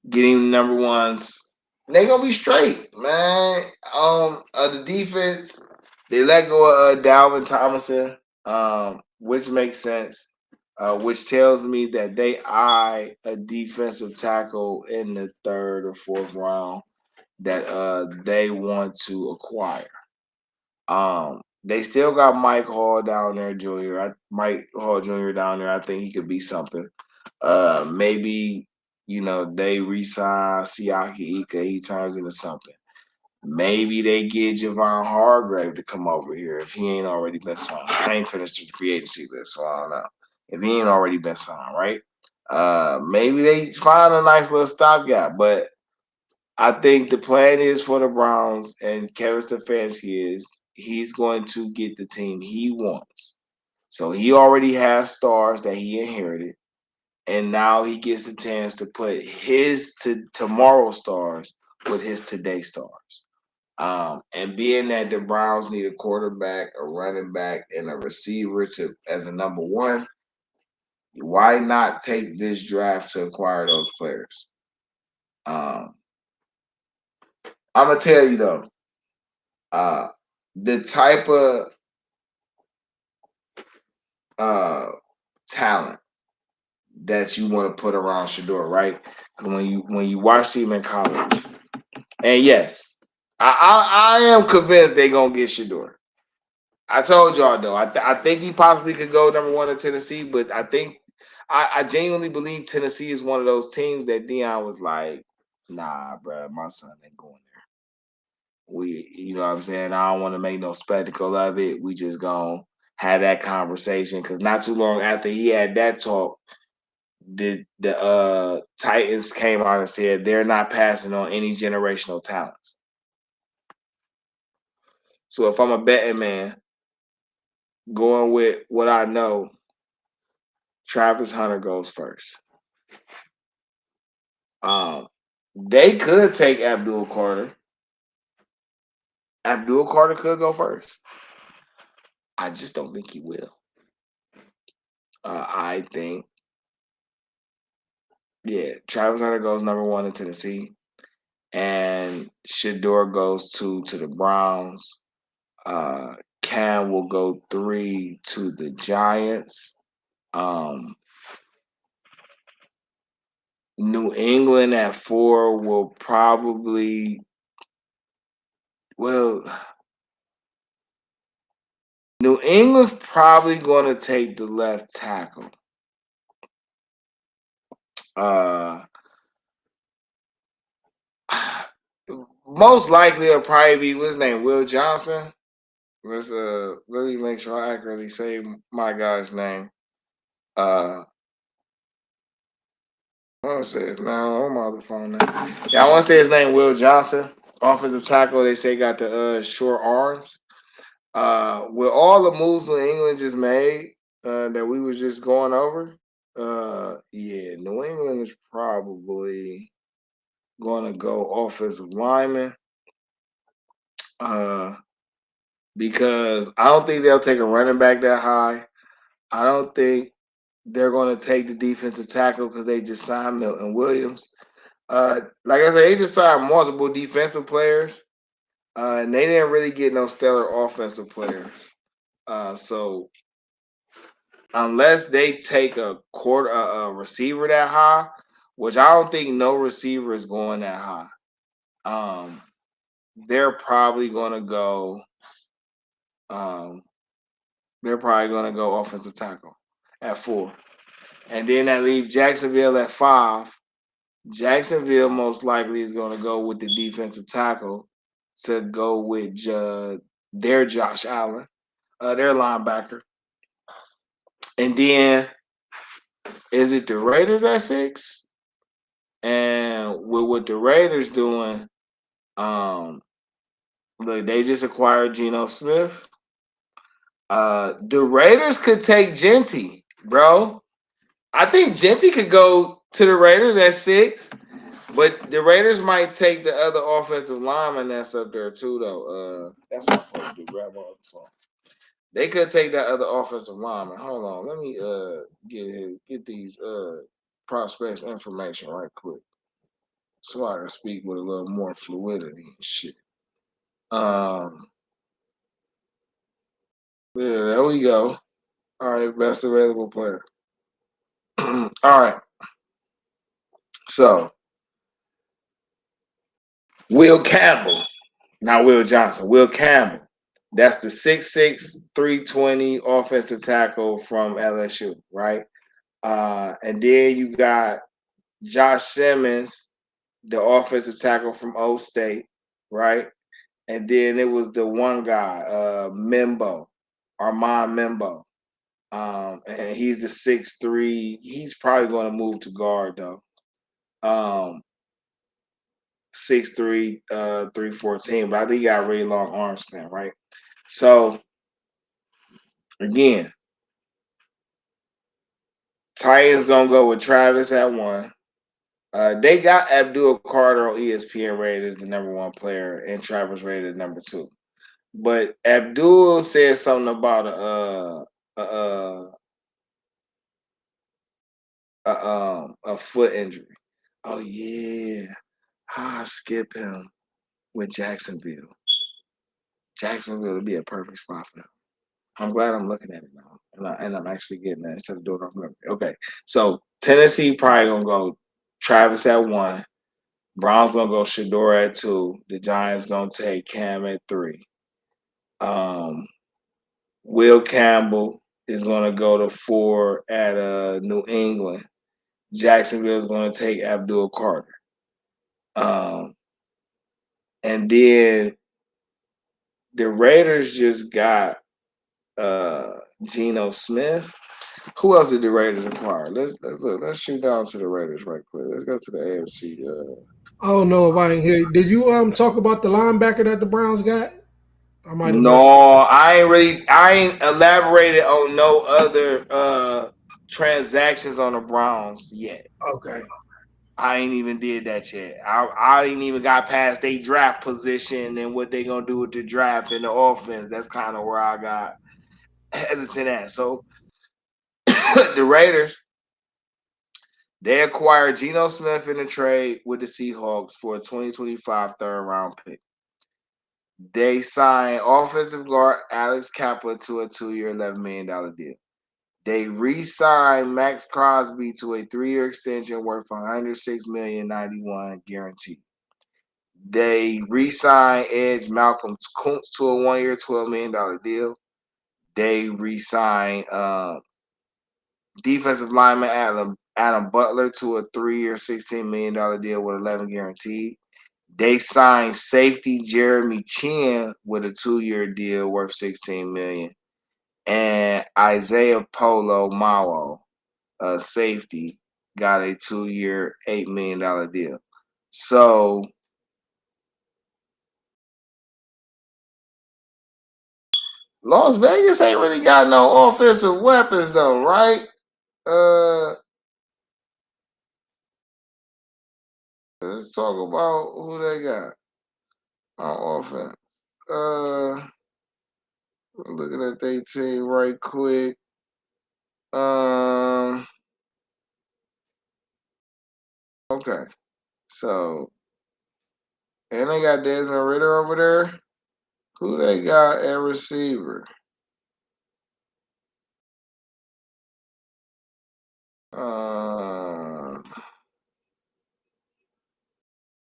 Getting the number ones, they're gonna be straight, man. The defense, they let go of Dalvin Thomason, which makes sense. Which tells me that they eye a defensive tackle in the 3rd or 4th round that they want to acquire. They still got Mike Hall down there, Mike Hall Jr. down there. I think he could be something. Maybe they re-sign Siaki Ika. He turns into something. Maybe they get Javon Hargrave to come over here if he ain't already been signed. I ain't finished the free agency list, so I don't know. If he ain't already been signed, right? Maybe they find a nice little stopgap, but I think the plan is for the Browns and Kevin Stefanski he's going to get the team he wants. So he already has stars that he inherited, and now he gets a chance to put his tomorrow stars with his today stars. And being that the Browns need a quarterback, a running back, and a receiver as a number 1, Why not take this draft to acquire those players? I'm gonna tell you though, the type of talent that you want to put around Shador, right? Because when you watch him in college, and yes, I am convinced they're gonna get Shador. I told y'all though, I think he possibly could go number one in Tennessee, but I genuinely believe Tennessee is one of those teams that Deion was like, nah, bro, my son ain't going there. You know what I'm saying? I don't want to make no spectacle of it. We just gonna have that conversation because not too long after he had that talk, the Titans came out and said they're not passing on any generational talents. So if I'm a betting man, going with what I know, Travis Hunter goes first. They could take Abdul Carter. Abdul Carter could go first. I just don't think he will. I think, yeah, Travis Hunter goes number one in Tennessee, and Shador goes two to the Browns. Cam will go 3 to the Giants. New England at 4 will probably, well, New England's probably going to take the left tackle. Most likely it'll probably be, what's his name, Will Johnson. Let me make sure I accurately say my guy's name. I want to say his name on my other phone now. Yeah, I want to say his name, Will Johnson, offensive tackle. They say got the short arms. With all the moves New England just made that we was just going over, yeah, New England is probably going to go offensive lineman because I don't think they'll take a running back that high. I don't think they're going to take the defensive tackle because they just signed Milton Williams. Like I said, they just signed multiple defensive players, and they didn't really get no stellar offensive players. So unless they take a receiver that high, which I don't think no receiver is going that high, they're probably going to go. They're probably going to go offensive tackle at 4, and then that leaves Jacksonville at 5. Jacksonville most likely is going to go with the defensive tackle to go with their Josh Allen, their linebacker. And then is it the Raiders at 6? And with what the Raiders doing, look, they just acquired Geno Smith. The Raiders could take Genty, bro. I think Genty could go to the Raiders at 6. But the Raiders might take the other offensive lineman that's up there too, though. That's what I'm supposed to do. Grab on the phone. They could take that other offensive lineman. Hold on, let me get these prospects information right quick, so I can speak with a little more fluidity and shit. Yeah, there we go. All right, best available player. All right, so Will Campbell. Not Will Johnson, Will Campbell. That's the 6'6", 320 offensive tackle from LSU, right? And then you got Josh Simmons, the offensive tackle from O State, right? And then it was the one guy, Mimbo, Armand Mimbo. And he's the 6'3". He's probably going to move to guard, though. 6'3", 314, but I think he got a really long arm span, right? So again, Titans gonna go with Travis at 1. They got Abdul Carter on ESPN rated as the number 1 player, and Travis rated as number 2. But Abdul said something about a foot injury. Oh yeah, I skip him with Jacksonville. Jacksonville would be a perfect spot for him. I'm glad I'm looking at it now, and I'm actually getting that instead of doing it off memory. Okay, so Tennessee probably gonna go Travis at 1. Browns gonna go Shador at 2. The Giants gonna take Cam at 3. Um, Will Campbell is gonna go to 4 at New England. Jacksonville is gonna take Abdul Carter. And then the Raiders just got Geno Smith. Who else did the Raiders acquire? Let's shoot down to the Raiders right quick. Let's go to the AFC. I don't know if I ain't hear. Did you talk about the linebacker that the Browns got? I might have missed it. No, I ain't elaborated on no other transactions on the Browns yet. Okay. I ain't even did that yet. I ain't even got past their draft position and what they gonna do with the draft and the offense. That's kind of where I got hesitant at. So the Raiders, they acquired Geno Smith in a trade with the Seahawks for a 2025 third round pick. They signed offensive guard Alex Kappa to a 2-year, $11 million deal. They re-signed Max Crosby to a 3-year extension worth $106,091,000 guaranteed. They re-signed Edge Malcolm Kuntz to a 1-year, $12 million deal. They re-signed defensive lineman Adam Butler to a 3-year, $16 million deal with 11 guaranteed. They signed safety Jeremy Chin with a 2-year deal worth $16 million. And Isaiah Polo Mawo, a safety, got a 2-year, $8 million deal. So Las Vegas ain't really got no offensive weapons though, right? Let's talk about who they got on offense. Looking at their team right quick. Okay. So, and they got Desmond Ritter over there. Who they got at receiver?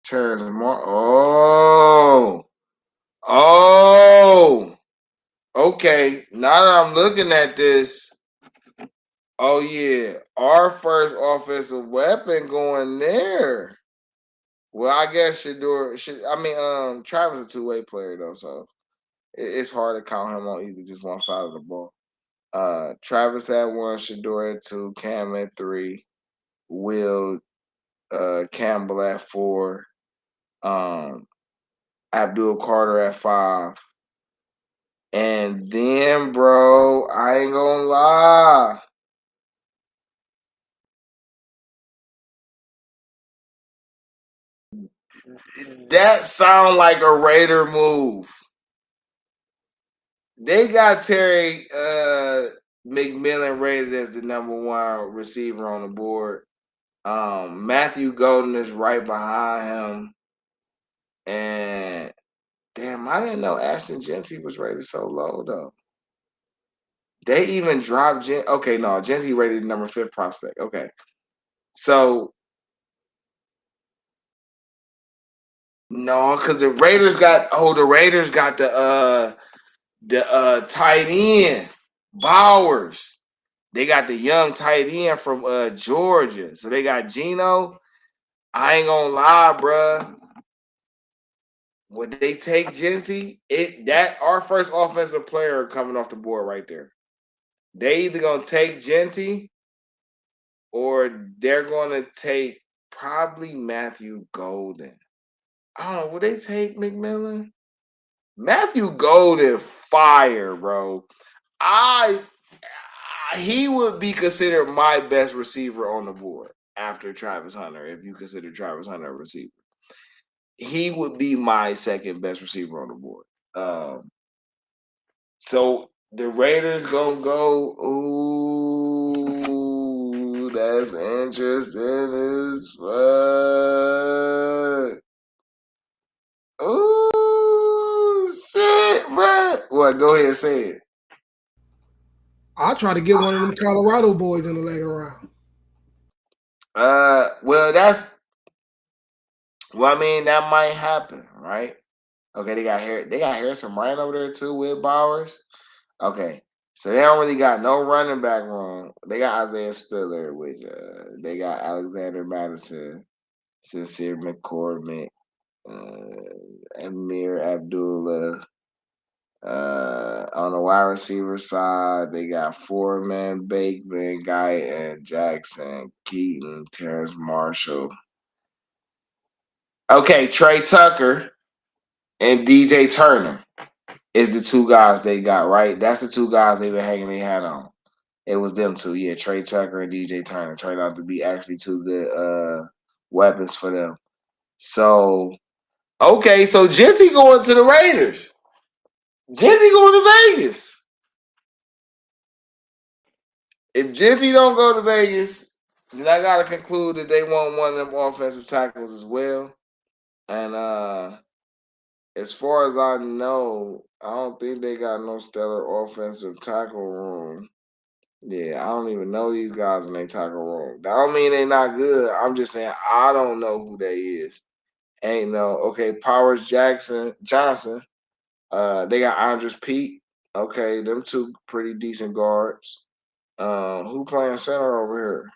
Terrence Mark. Oh. Okay. Now that I'm looking at this, oh yeah, our first offensive weapon going there. Well, I guess Shador. Travis is a 2-way player though, so it's hard to count him on either just one side of the ball. Travis at 1, Shador at 2, Cam at 3, Will Campbell at 4, Abdul Carter at 5. And then, bro, I ain't gonna lie. That sound like a Raider move. They got Terry McMillan rated as the number 1 receiver on the board. Matthew Golden is right behind him. And damn, I didn't know Ashton Genty was rated so low though. They even dropped okay, no, Genty rated number 5 prospect. Okay. So no, because the Raiders got the tight end, Bowers. They got the young tight end from Georgia. So they got Geno. I ain't gonna lie, bruh. Would they take Genty? That our first offensive player coming off the board right there. They either gonna take Genty or they're gonna take probably Matthew Golden. I don't know. Would they take McMillan? Matthew Golden, fire, bro. He would be considered my best receiver on the board after Travis Hunter. If you consider Travis Hunter a receiver, he would be my second best receiver on the board. So the Raiders gonna go. Ooh, that's interesting as fuck. Ooh, shit, bro. What? Go ahead and say it. I'll try to get one of them Colorado boys in the later round. Well, I mean, that might happen, right? Okay, they got Harrison Bryant over there too with Bowers. Okay, so they don't really got no running back room. They got Isaiah Spiller, which they got Alexander Madison, Sincere McCormick, Amir Abdullah. On the wide receiver side, they got Foreman, Bateman, Guy, and Jackson, Keaton, Terrence Marshall. Okay, Trey Tucker and DJ Turner is the two guys they got, right? That's the two guys they've been hanging their hat on. It was them two, yeah. Trey Tucker and DJ Turner turned out to be actually two good weapons for them. So, okay, so Genty going to the Raiders. Genty going to Vegas. If Genty don't go to Vegas, then I gotta conclude that they want one of them offensive tackles as well. And as far as I know, I don't think they got no stellar offensive tackle room. Yeah, I don't even know these guys in their tackle room. That don't mean they not good. I'm just saying I don't know who they is. Ain't no okay. Powers Johnson. They got Andres Pete. Okay, them two pretty decent guards. Who playing center over here?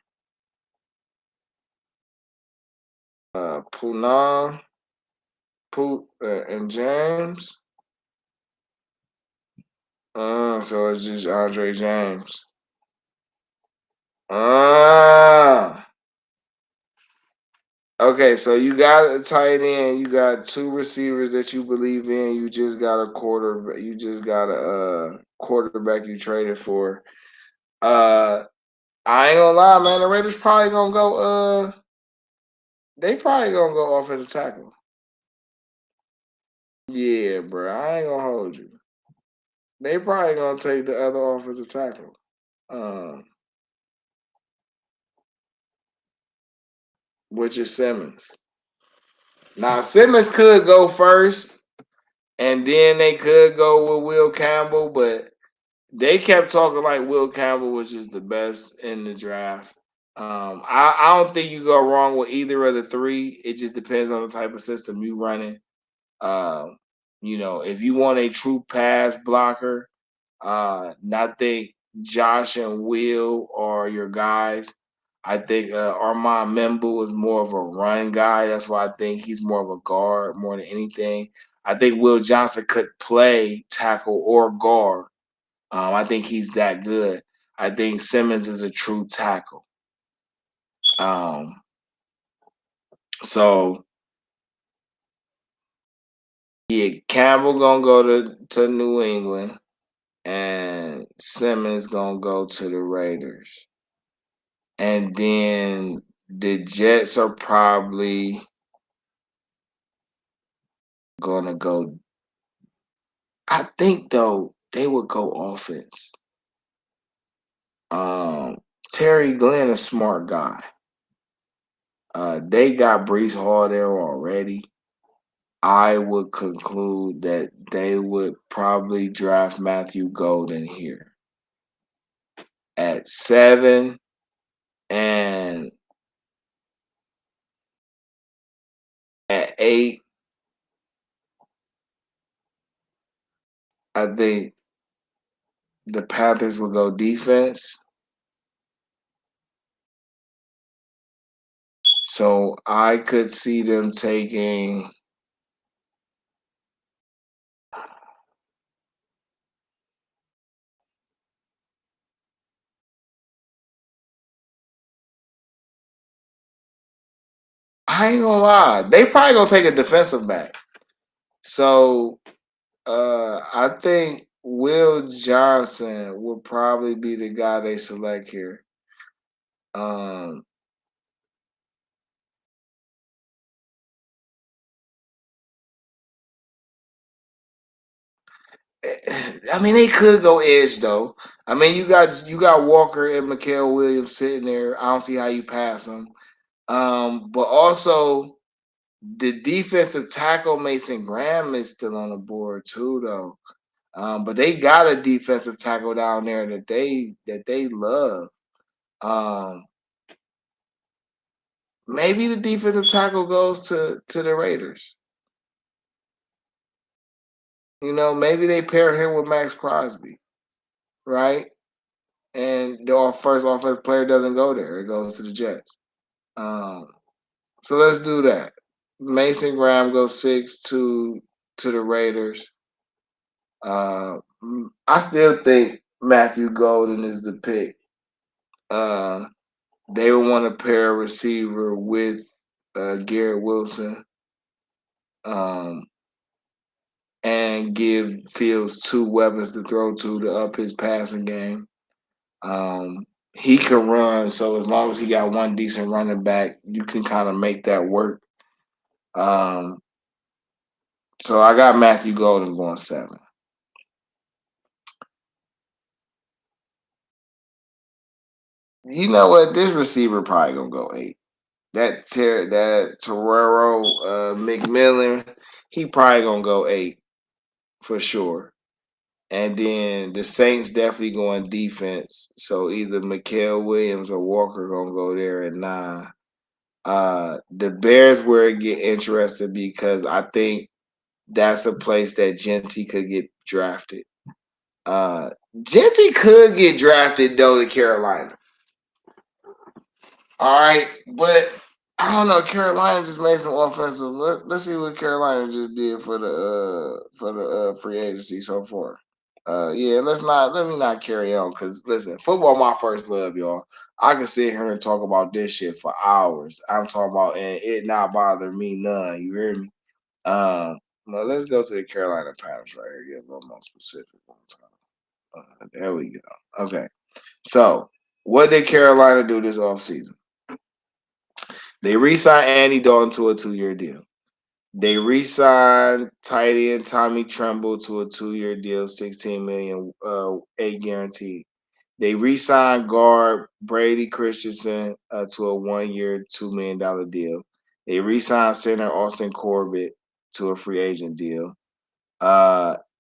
Punam, and James. So it's just Andre James. Okay, so you got a tight end, you got two receivers that you believe in, you just got a quarterback you traded for. I ain't gonna lie, man, the Raiders probably gonna go they probably gonna go offensive tackle. Yeah, bro, I ain't gonna hold you. They probably gonna take the other offensive tackle. Which is Simmons. Now Simmons could go first, and then they could go with Will Campbell, but they kept talking like Will Campbell was just the best in the draft. I don't think you go wrong with either of the three. It just depends on the type of system you running. If you want a true pass blocker, I think Josh and Will are your guys. I think Armand Membu is more of a run guy. That's why I think he's more of a guard more than anything. I think Will Johnson could play tackle or guard. I think he's that good. I think Simmons is a true tackle. So yeah, Campbell gonna go to New England, and Simmons gonna go to the Raiders. And then the Jets are probably gonna go. I think though they would go offense. Terry Glenn, a smart guy. They got Brees Hall there already. I would conclude that they would probably draft Matthew Golden here at 7, and at 8, I think the Panthers will go defense. So I could see them taking. I ain't gonna lie, they probably gonna take a defensive back. So I think Will Johnson will probably be the guy they select here. I mean, they could go edge though. I mean, you got Walker and Mikael Williams sitting there. I don't see how you pass them. But also the defensive tackle Mason Graham is still on the board too, though. But they got a defensive tackle down there that they love. Maybe the defensive tackle goes to the Raiders. You know, maybe they pair him with Max Crosby, right? And the first offensive player doesn't go there; it goes to the Jets. Um, so let's do that. Mason Graham goes 6 to the Raiders. I still think Matthew Golden is the pick. They would want to pair a receiver with Garrett Wilson, and give Fields 2 weapons to throw to up his passing game. He can run, so as long as he got one decent running back, you can kind of make that work. So I got Matthew Golden going 7. You know what? This receiver probably gonna go 8. That Terrero McMillan, he probably gonna go 8 for sure. And then the Saints definitely going defense. So either Mikael Williams or Walker gonna go there at 9. The Bears where it get interested because I think that's a place that Genty could get drafted. Genty could get drafted though to Carolina. All right, but I don't know. Carolina just made some offensive. Let's see what Carolina just did for the free agency so far. Yeah, let me not carry on because listen, football my first love, y'all. I can sit here and talk about this shit for hours. I'm talking about and it not bother me none. You hear me? Well, let's go to the Carolina Panthers right here. Get a little more specific one time. There we go. Okay, so what did Carolina do this offseason? They re-signed Andy Dalton to a 2-year deal. They re-signed tight end Tommy Tremble to a 2-year deal, $16 million, 8 guaranteed. They re-signed guard Brady Christensen to a 1-year, $2 million deal. They re-signed center Austin Corbett to a free agent deal.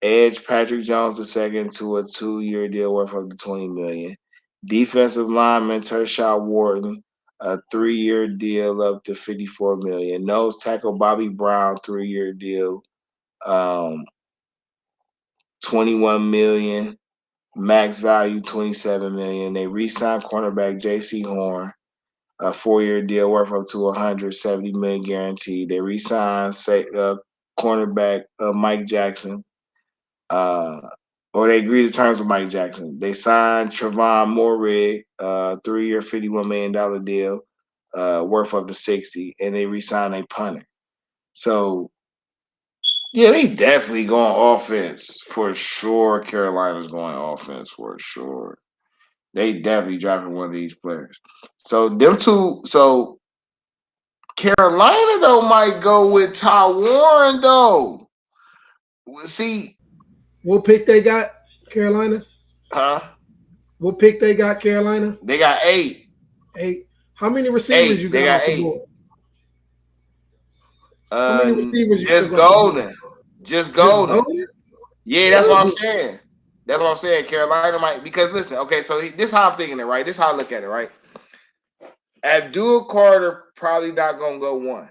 Edge Patrick Jones II to a 2-year deal worth up to $20 million. Defensive lineman Tershot Wharton, a 3-year deal up to $54 million. Nose tackle Bobby Brown, 3-year deal, $21 million. Max value $27 million. They re-signed cornerback J.C. Horn, a 4-year deal worth up to $170 million guaranteed. They re-signed cornerback Mike Jackson. Or they agreed to terms with Mike Jackson. They signed Trevon Moehrig, 3-year, $51 million deal, worth up to 60, and they re-signed a punter. So, yeah, they definitely going offense for sure. Carolina's going offense for sure. They definitely drafting one of these players. So them two. So Carolina though might go with Ty Warren though. See, What pick they got, Carolina? huh? What pick they got, Carolina? They got 8. 8. How many receivers you They got got off the 8. board? How many receivers you Just took off the board? Golden. Just Just Golden. Golden? Yeah, that's what I'm saying. That's what I'm saying. Carolina might because listen, okay, so this is how I'm thinking it, right? This is how I look at it, right? Abdul Carter probably not gonna go 1.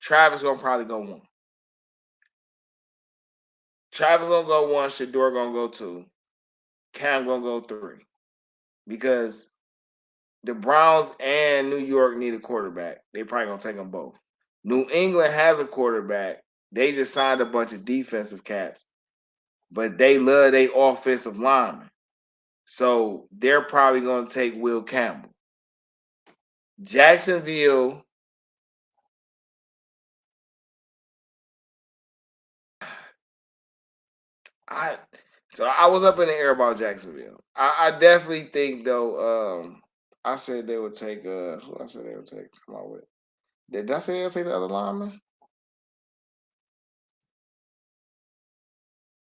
Travis gonna probably go 1. Travis gonna go 1. Shador gonna go 2. Cam gonna go 3. Because the Browns and New York need a quarterback. They probably gonna take them both. New England has a quarterback. They just signed a bunch of defensive cats, but they love their offensive linemen. So they're probably going to take Will Campbell. Jacksonville, I was up in the air about Jacksonville. I definitely think though. I said they would take. Who I said they would take? Come on with. Did I say they'll take the other lineman?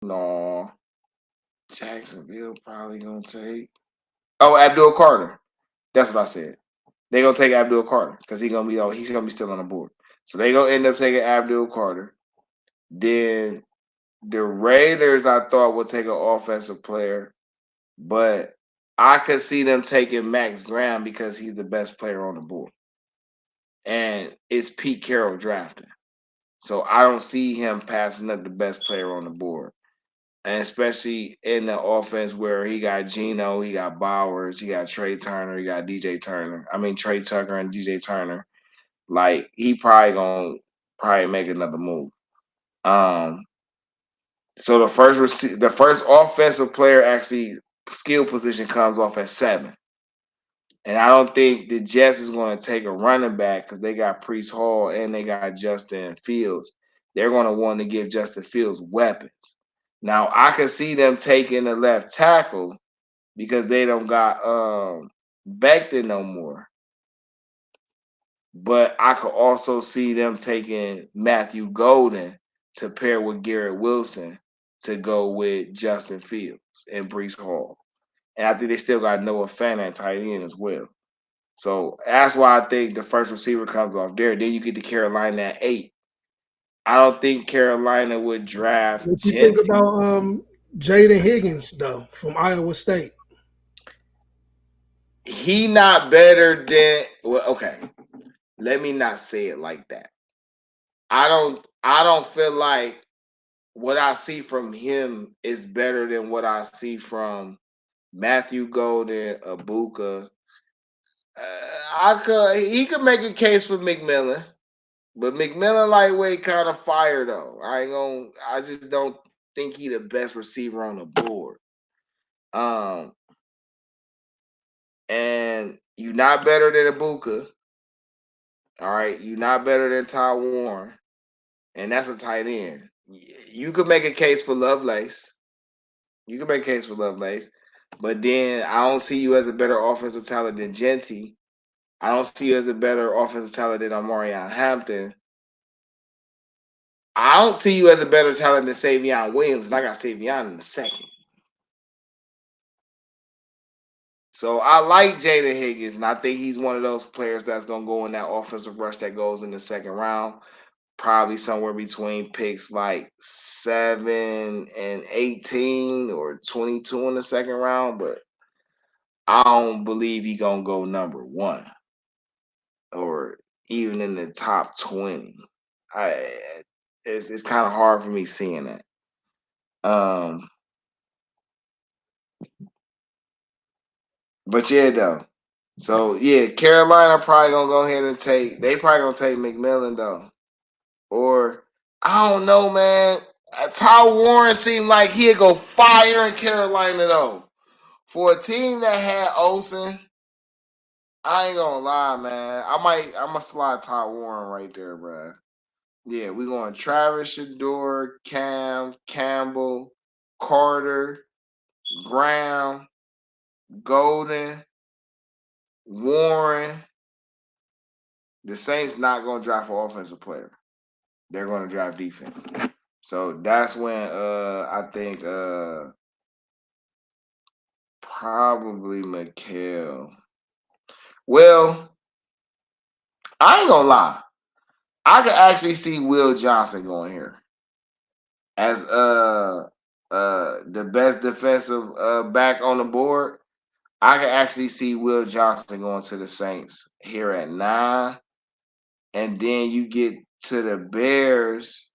No. Jacksonville probably gonna take. Oh, Abdul Carter. That's what I said. They gonna take Abdul Carter because he's gonna be still on the board. So they gonna end up taking Abdul Carter. Then the Raiders, I thought would take an offensive player, but I could see them taking Max Graham because he's the best player on the board, and it's Pete Carroll drafting. So I don't see him passing up the best player on the board. And especially in the offense where he got Geno, he got Bowers, he got Trey Turner, he got DJ Turner. I mean Trey Tucker and DJ Turner. Like he probably make another move. Um, so the first offensive player actually skill position comes off at 7. And I don't think the Jets is going to take a running back because they got Priest Hall and they got Justin Fields. They're going to want to give Justin Fields weapons. Now I can see them taking the left tackle because they don't got Becton no more. But I could also see them taking Matthew Golden to pair with Garrett Wilson to go with Justin Fields and Brees Hall. And I think they still got Noah Fant at tight end as well. So that's why I think the first receiver comes off there. Then you get to Carolina at 8. I don't think Carolina would draft What you think Genty. about Jaden Higgins though from Iowa State? He not better than okay. Let me not say it like that. I don't feel like what I see from him is better than what I see from Matthew Golden, Abuka. He could make a case for McMillan, but McMillan lightweight kind of fire though. I just don't think he the best receiver on the board. Um, and you not better than Abuka. All right, you not better than Ty Warren, and that's a tight end. You could make a case for Lovelace. You can make a case for Lovelace, but then I don't see you as a better offensive talent than Genty. I don't see you as a better offensive talent than Omarion Hampton. I don't see you as a better talent than Savion Williams, and I got Savion in the second. So I like Jada Higgins, and I think he's one of those players that's going to go in that offensive rush that goes in the second round, probably somewhere between picks like 7 and 18 or 22 in the second round, but I don't believe he's going to go number 1 or even in the top 20. It's kind of hard for me seeing that. But yeah, though. So yeah, Carolina probably gonna go ahead and they probably gonna take McMillan though. Or I don't know, man. Ty Warren seemed like he'd go fire in Carolina though. For a team that had Olsen, I ain't gonna lie, man. I'm gonna slide Ty Warren right there, bro. Yeah, we going Travis Shador, Cam, Campbell, Carter, Graham, Golden, Warren. The Saints not gonna draft an offensive player. They're gonna draft defense. So that's when I think probably McHale. Well, I ain't gonna lie. I could actually see Will Johnson going here as the best defensive back on the board. I could actually see Will Johnson going to the Saints here at 9. And then you get to the Bears.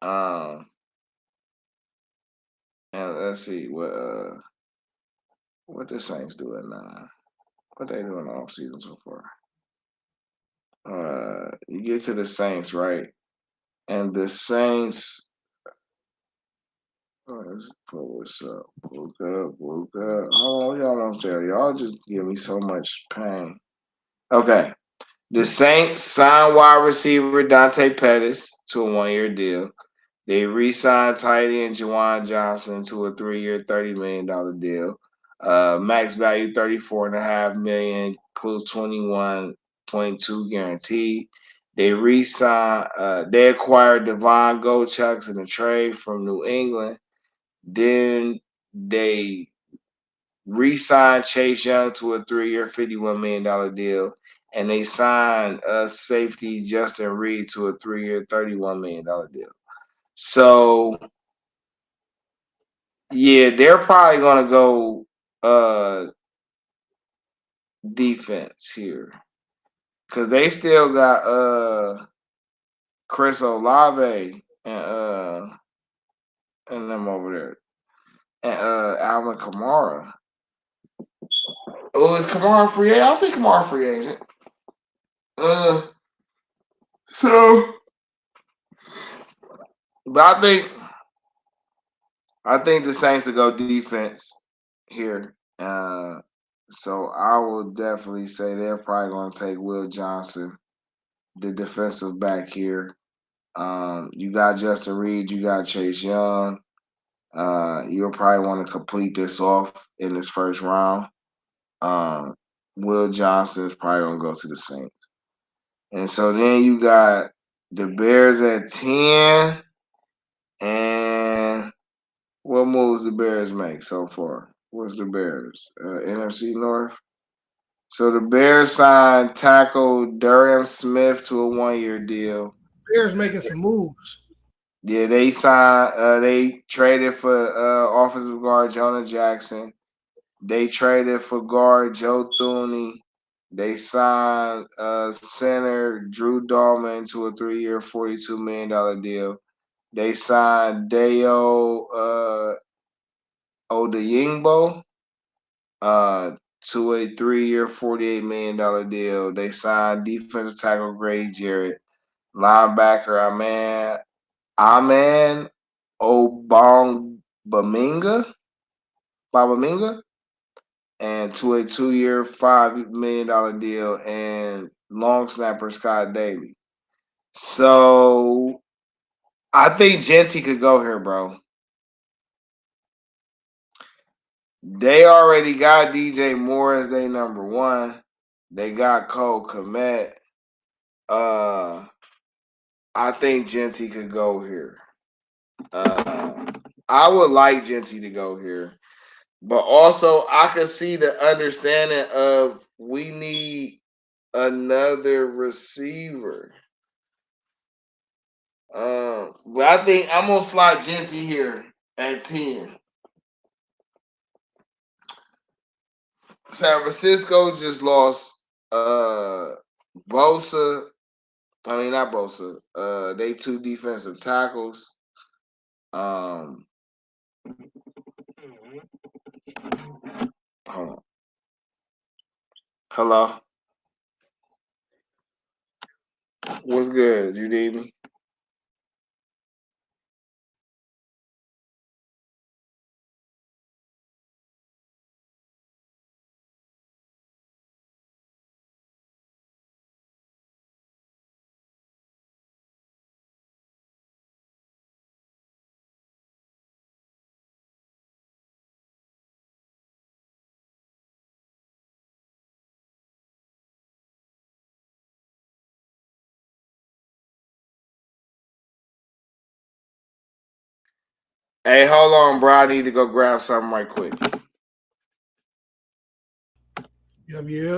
And let's see what the Saints do at 9. What they do in the offseason so far? You get to the Saints, right? And the Saints. Let's pull this up. Hold up. Hold on, y'all almost there. Y'all just give me so much pain. Okay. The Saints signed wide receiver Dante Pettis to a 1-year deal. They re-signed tight end Juwan Johnson to a 3-year, $30 million deal. Max value $34.5 million, includes 21.2 guaranteed. They re-signed. They acquired Devon Goldchucks in a trade from New England. Then they re-signed Chase Young to a 3-year, $51 million deal. And they signed safety Justin Reed to a 3-year, $31 million deal. So, yeah, they're probably going to go defense here. Because they still got Chris Olave and them over there. And Alvin Kamara. Oh, is Kamara free agent? I don't think Kamara free agent. So, but I think the Saints will go defense here. So I will definitely say they're probably going to take Will Johnson, the defensive back here. You got Justin Reed, you got Chase Young. You'll probably want to complete this off in this first round. Will Johnson is probably going to go to the Saints. And so then you got the Bears at 10. And what moves the Bears make so far? What's the Bears? NFC North? So the Bears signed tackle Durham Smith to a 1-year deal. Bears making some moves. Yeah, they signed. They traded for offensive guard Jonah Jackson. They traded for guard Joe Thuney. They signed center Drew Dahlman to a 3-year, $42 million deal. They signed Deo Odeyingbo to a 3-year, $48 million deal. They signed defensive tackle Grady Jarrett, linebacker Aman Babaminga, and to a 2-year, $5 million deal, and long snapper Scott Daly. So I think Genty could go here, bro. They already got DJ Moore as their number one. They got Cole Kmet. I think Genty could go here. I would like Genty to go here. But also, I could see the understanding of we need another receiver. But I think I'm going to slide Genty here at 10. San Francisco just lost Bosa. I mean, not Bosa. They 2 defensive tackles. Hold on. Hello. What's good? You need me? Hey, hold on, bro. I need to go grab something right quick. Yeah.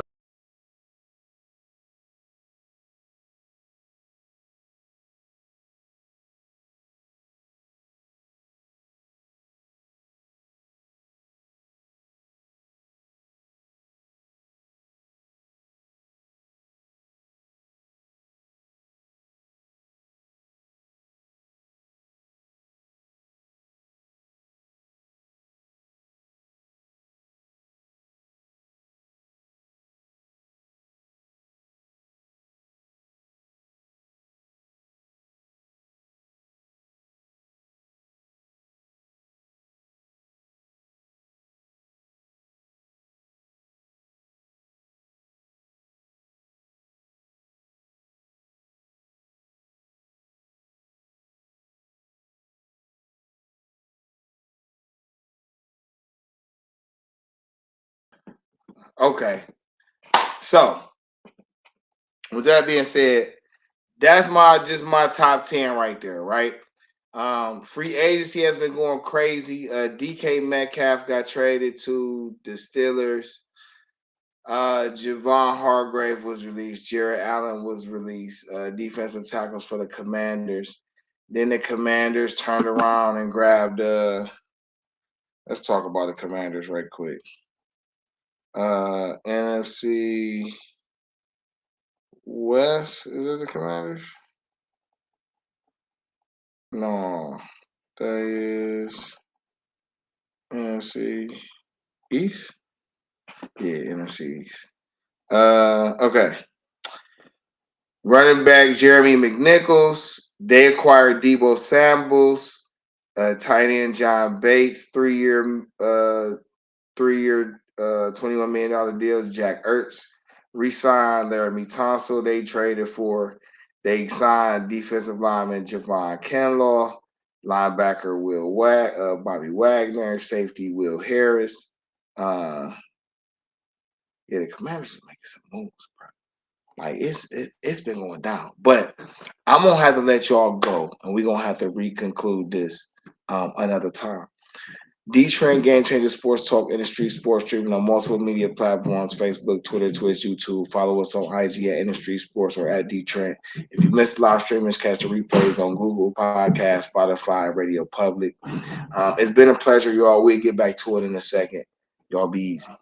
Okay. So, with that being said, that's my top 10 right there, right? Free agency has been going crazy. DK Metcalf got traded to the Steelers. Javon Hargrave was released. Jared Allen was released. Defensive tackles for the Commanders. Then the Commanders turned around and grabbed. Let's talk about the Commanders right quick. NFC West, is it the Commanders? No, that is NFC East. Yeah, NFC East. Okay. Running back Jeremy McNichols. They acquired Debo Samuels, tight end John Bates, three-year, $21 million deals. Jack Ertz re-signed Laramie Tunsil. They signed defensive lineman Javon Kinlaw, linebacker Bobby Wagner, safety Will Harris. The Commanders are making some moves, bro. Like it's been going down, but I'm gonna have to let y'all go, and we're gonna have to reconclude this another time. Dee Trynt, Game Changer Sports Talk Industry Sports, streaming on multiple media platforms: Facebook, Twitter, Twitch, YouTube. Follow us on IG at Industry Sports or at Dee Trynt. If you missed live streamings, catch the replays on Google Podcasts, Spotify, and Radio Public. It's been a pleasure, y'all. We'll get back to it in a second. Y'all be easy.